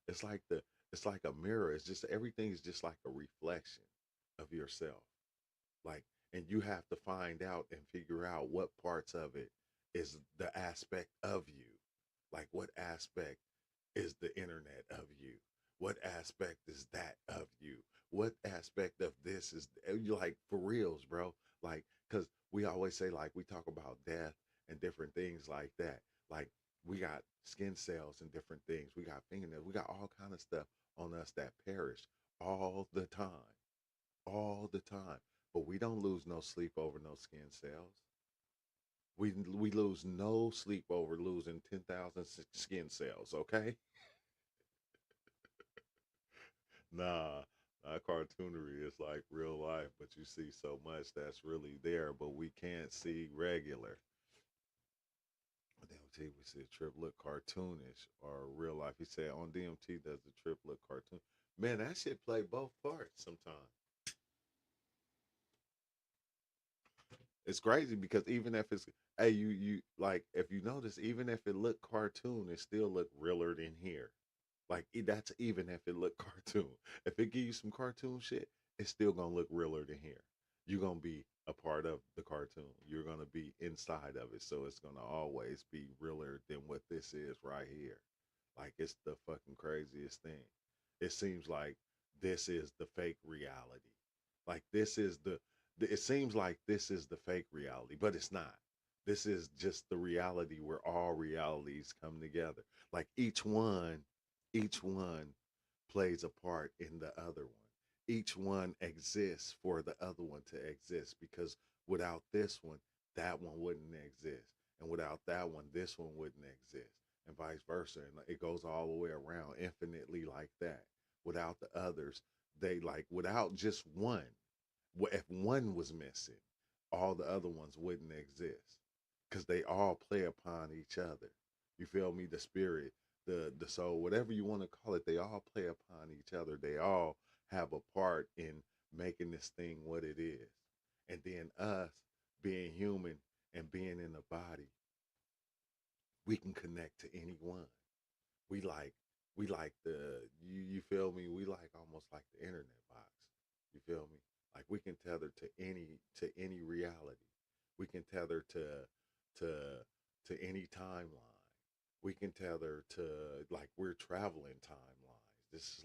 It's like the it's like a mirror. It's just everything is just like a reflection of yourself. Like, and you have to find out and figure out what parts of it is the aspect of you. Like what aspect is the internet of you? What aspect is that of you? What aspect of this is you, like, for reals, bro? Like, cause we always say, like, we talk about death and different things like that. Like, we got skin cells and different things. We got fingernails. We got all kind of stuff on us that perish all the time, all the time. But we don't lose no sleep over no skin cells. We lose no sleep over losing 10,000 skin cells. Okay. Nah, not cartoonery. It's like real life, but you see so much that's really there, but we can't see regular. DMT, we see a trip look cartoonish or real life. He said on DMT, does the trip look cartoon? Man, that shit play both parts sometimes. It's crazy because even if it's, hey, you like, if you notice, even if it look cartoon, it still look realer than here. Like that's even if it look cartoon. If it give you some cartoon shit, it's still gonna look realer than here. You're gonna be a part of the cartoon. You're gonna be inside of it. So it's gonna always be realer than what this is right here. Like it's the fucking craziest thing. It seems like this is the fake reality. Like this is it seems like this is the fake reality, but it's not. This is just the reality where all realities come together. Like each one plays a part in the other one. Each one exists for the other one to exist because without this one, that one wouldn't exist. And without that one, this one wouldn't exist. And vice versa. And it goes all the way around infinitely like that. Without the others, they like, without just one, if one was missing, all the other ones wouldn't exist because they all play upon each other. You feel me? The spirit, the soul, whatever you want to call it, they all play upon each other. They all have a part in making this thing what it is. And then us being human and being in the body, we can connect to anyone. We like we like you feel me? We like almost like the internet box. You feel me? Like we can tether to any reality. We can tether to to any timeline. We can tether to, like, we're traveling timelines. This is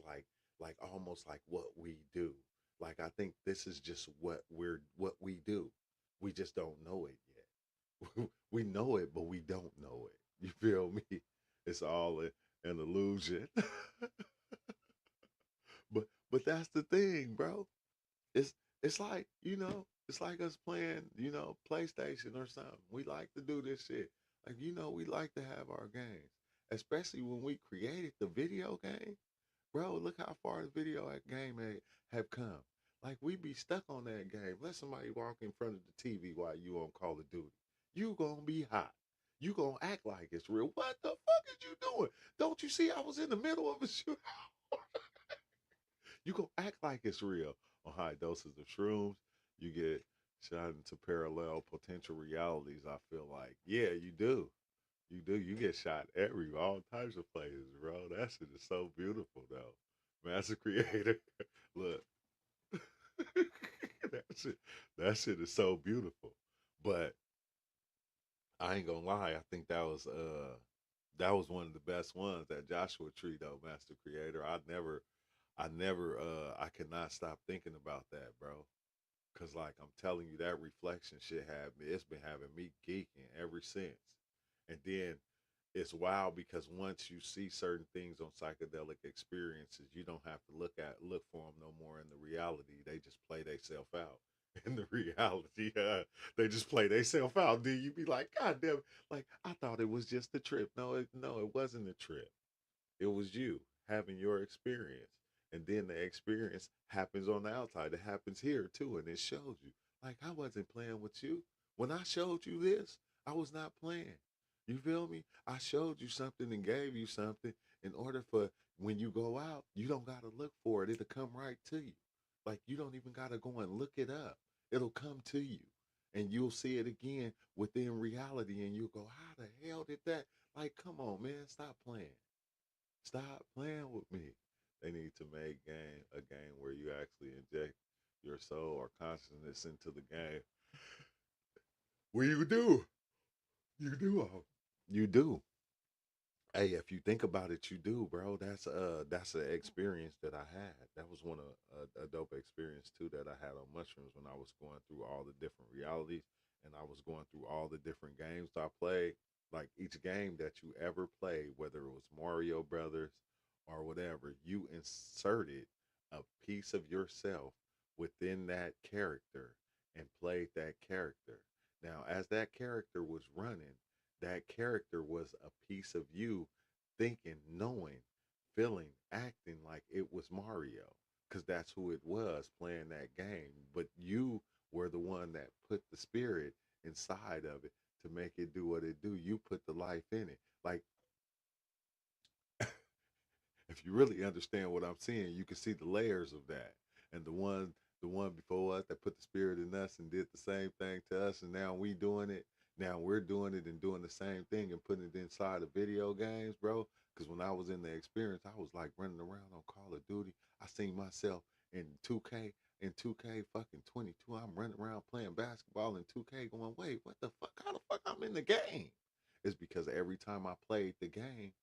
like almost like what we do. Like I think this is just what we do. We just don't know it yet. We know it, but we don't know it. You feel me? It's all an illusion. But that's the thing, bro. It's it's like, it's like us playing, PlayStation or something. We like to do this shit. Like, we like to have our games. Especially when we created the video game. Bro, look how far the video game have come. Like we be stuck on that game. Let somebody walk in front of the TV while you on Call of Duty. You gonna be hot. You gonna act like it's real. What the fuck is you doing? Don't you see I was in the middle of a shoot? You gonna act like it's real. On high doses of shrooms, you get shot into parallel potential realities. I feel like, yeah, you do. You do. You get shot every all types of places, bro. That shit is so beautiful, though. Master creator, look, that shit, that shit is so beautiful. But I ain't gonna lie, I think that was one of the best ones, that Joshua tree though, Master Creator. I could not stop thinking about that, bro. Cause like I'm telling you, that reflection shit it's been having me geeking ever since. And then it's wild because once you see certain things on psychedelic experiences, you don't have to look for them no more in the reality. They just play themselves out in the reality. They just play themselves out. Then you be like, God damn, like I thought it was just a trip. No, it wasn't a trip. It was you having your experience. And then the experience happens on the outside. It happens here too. And it shows you. Like, I wasn't playing with you. When I showed you this, I was not playing. You feel me? I showed you something and gave you something in order for when you go out, you don't got to look for it. It'll come right to you. Like, you don't even got to go and look it up. It'll come to you. And you'll see it again within reality, and you'll go, how the hell did that? Like, come on, man, stop playing. Stop playing with me. They need to make a game where you actually inject your soul or consciousness into the game. Well, you do all. You do. Hey, if you think about it, you do, bro. That's an experience that I had. That was one of a dope experience too that I had on mushrooms when I was going through all the different realities and I was going through all the different games I played. Like each game that you ever played, whether it was Mario Brothers or whatever, you inserted a piece of yourself within that character and played that character. Now, as that character was running, that character was a piece of you thinking, knowing, feeling, acting like it was Mario because that's who it was playing that game. But you were the one that put the spirit inside of it to make it do what it do. You put the life in it. Like if you really understand what I'm saying, you can see the layers of that. And the one before us that put the spirit in us and did the same thing to us, and now we doing it. Now we're doing it and doing the same thing and putting it inside of video games, bro. Because when I was in the experience, I was like running around on Call of Duty. I seen myself in 2K, in 2K fucking 22. I'm running around playing basketball in 2K going, wait, what the fuck? How the fuck I'm in the game? It's because every time I played the game,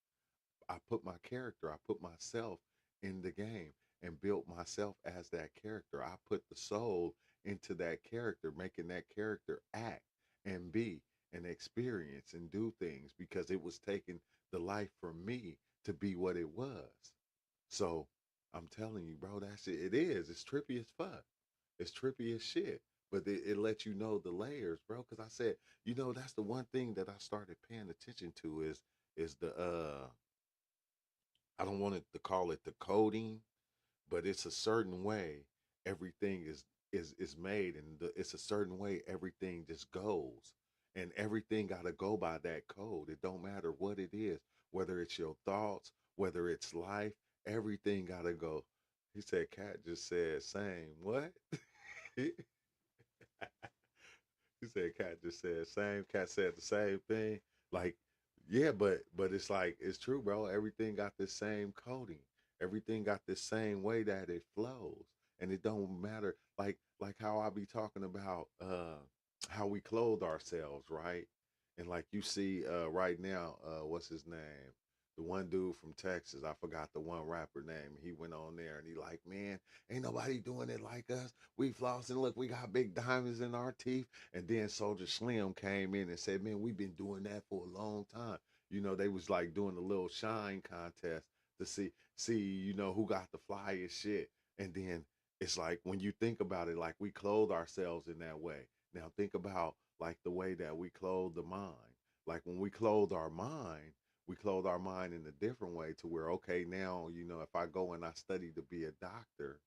I put my character, I put myself in the game and built myself as that character. I put the soul into that character, making that character act and be and experience and do things because it was taking the life from me to be what it was. So I'm telling you, bro, that's it. It is. It's trippy as fuck. It's trippy as shit. But it lets you know the layers, bro. Because I said, that's the one thing that I started paying attention to is the I don't want it to call it the coding, but it's a certain way everything is made, and it's a certain way everything just goes, and everything got to go by that code. It don't matter what it is, whether it's your thoughts, whether it's life, everything got to go. He said, "Cat just said same." What? He said, "Cat just said same." Cat said the same thing. Like, yeah, but it's like it's true, bro. Everything got the same coding. Everything got the same way that it flows, and it don't matter. Like how I be talking about how we clothe ourselves, right? And like you see right now, what's his name? The one dude from Texas, I forgot the one rapper name. He went on there and he like, man, ain't nobody doing it like us. We flossing. Look, we got big diamonds in our teeth. And then Soldier Slim came in and said, man, we've been doing that for a long time. They was like doing a little shine contest to see, who got the flyest shit. And then it's like when you think about it, like we clothe ourselves in that way. Now think about like the way that we clothe the mind. Like when we clothe our mind in a different way to where, okay, now, if I go and I study to be a doctor,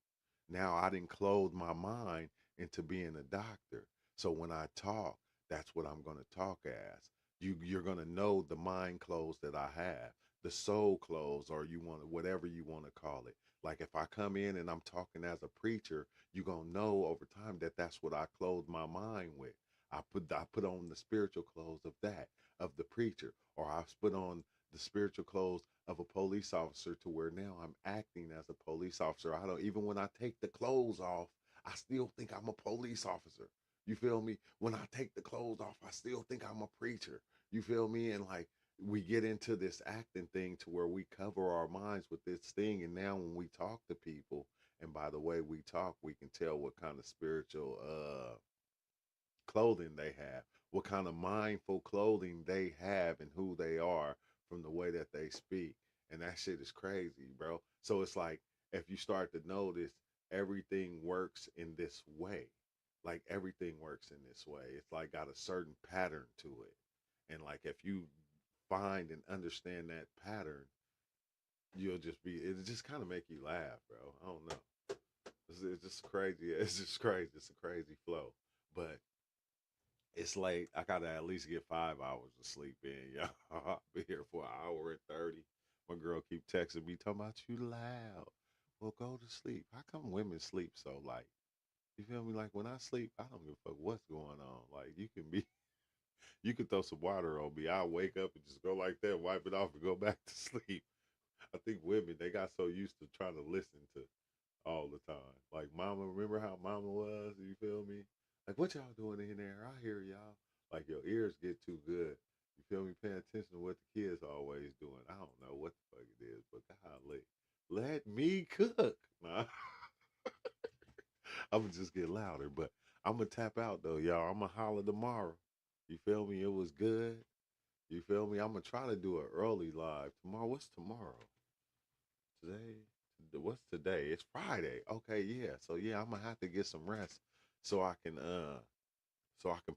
now I didn't clothe my mind into being a doctor. So when I talk, that's what I'm going to talk as. You're going to know the mind clothes that I have, the soul clothes, or you want whatever you want to call it. Like if I come in and I'm talking as a preacher, you're going to know over time that that's what I clothe my mind with. I put on the spiritual clothes of that, of the preacher, or I put on the spiritual clothes of a police officer to where now I'm acting as a police officer. I don't even when I take the clothes off, I still think I'm a police officer. You feel me? When I take the clothes off, I still think I'm a preacher. You feel me? And like we get into this acting thing to where we cover our minds with this thing. And now when we talk to people, and by the way we talk, we can tell what kind of spiritual clothing they have, what kind of mindful clothing they have, and who they are from the way that they speak. And that shit is crazy, bro. So it's like if you start to notice, everything works in this way. Like everything works in this way. It's like got a certain pattern to it. And like if you find and understand that pattern, it'll just kind of make you laugh, bro. I don't know. It's just crazy. It's just crazy. It's a crazy flow. But it's late. I gotta at least get 5 hours of sleep in, y'all. I'll be here for an hour and 30. My girl keep texting me talking about you loud. Well, go to sleep. How come women sleep so light? You feel me? Like when I sleep, I don't give a fuck what's going on. Like you can throw some water on me. I'll wake up and just go like that, wipe it off, and go back to sleep. I think women they got so used to trying to listen to all the time. Like mama, remember how mama was? You feel me? Like what y'all doing in there? I hear y'all. Like your ears get too good. You feel me? Paying attention to what the kids always doing. I don't know what the fuck it is, but golly, let me cook. Nah, I'm gonna just get louder, but I'm gonna tap out though, y'all. I'm gonna holler tomorrow. You feel me? It was good. You feel me? I'm gonna try to do an early live tomorrow. What's tomorrow? Today? What's today? It's Friday. Okay, yeah. So yeah, I'm gonna have to get some rest so I can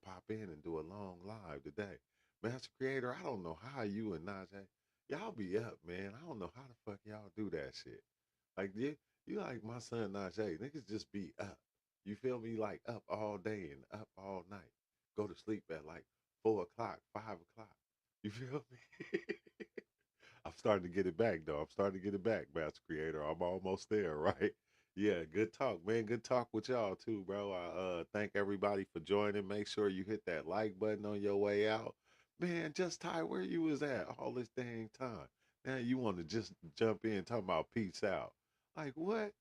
pop in and do a long live today. Master Creator, I don't know how you and Najee, y'all be up, man. I don't know how the fuck y'all do that shit. Like you like my son Najee, niggas just be up. You feel me? Like up all day and up all night. Go to sleep at like 4 o'clock, 5 o'clock. You feel me? I'm starting to get it back though. I'm starting to get it back, Master Creator. I'm almost there, right? Yeah, good talk, man. Good talk with y'all too, bro. I thank everybody for joining. Make sure you hit that like button on your way out. Man, just Ty, where you was at all this dang time. Now you want to just jump in talking about peace out. Like what?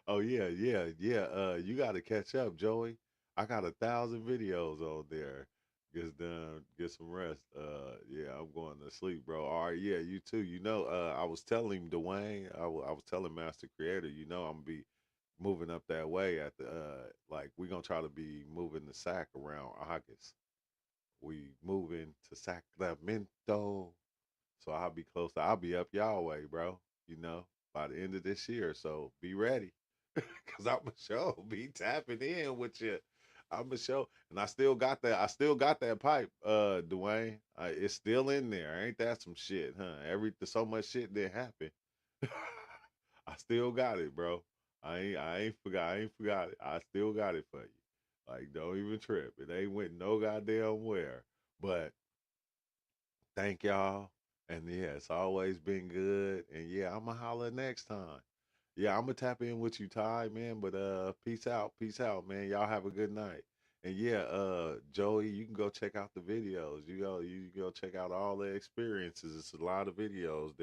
Oh yeah, yeah, yeah. You got to catch up, Joey. I got 1,000 videos on there. Get done, get some rest. Yeah, I'm going to sleep, bro. All right, yeah, you too. I was telling Dwayne, I was telling Master Creator, I'm gonna be moving up that way at the like we're gonna try to be moving the sack around August. We moving to Sacramento, so I'll be close. I'll be up y'all way, bro. By the end of this year. So be ready. Cause I'm a show be tapping in with you. I'm a show, and I still got that. I still got that pipe, Dwayne. It's still in there. Ain't that some shit, huh? So much shit didn't happen. I still got it, bro. I ain't forgot it. I still got it for you. Like, don't even trip. It ain't went no goddamn where. But thank y'all. And yeah, it's always been good. And yeah, I'ma holler next time. Yeah, I'm gonna tap in with you, Ty, man. But peace out, man. Y'all have a good night. And yeah, Joey, you can go check out the videos. You go check out all the experiences. It's a lot of videos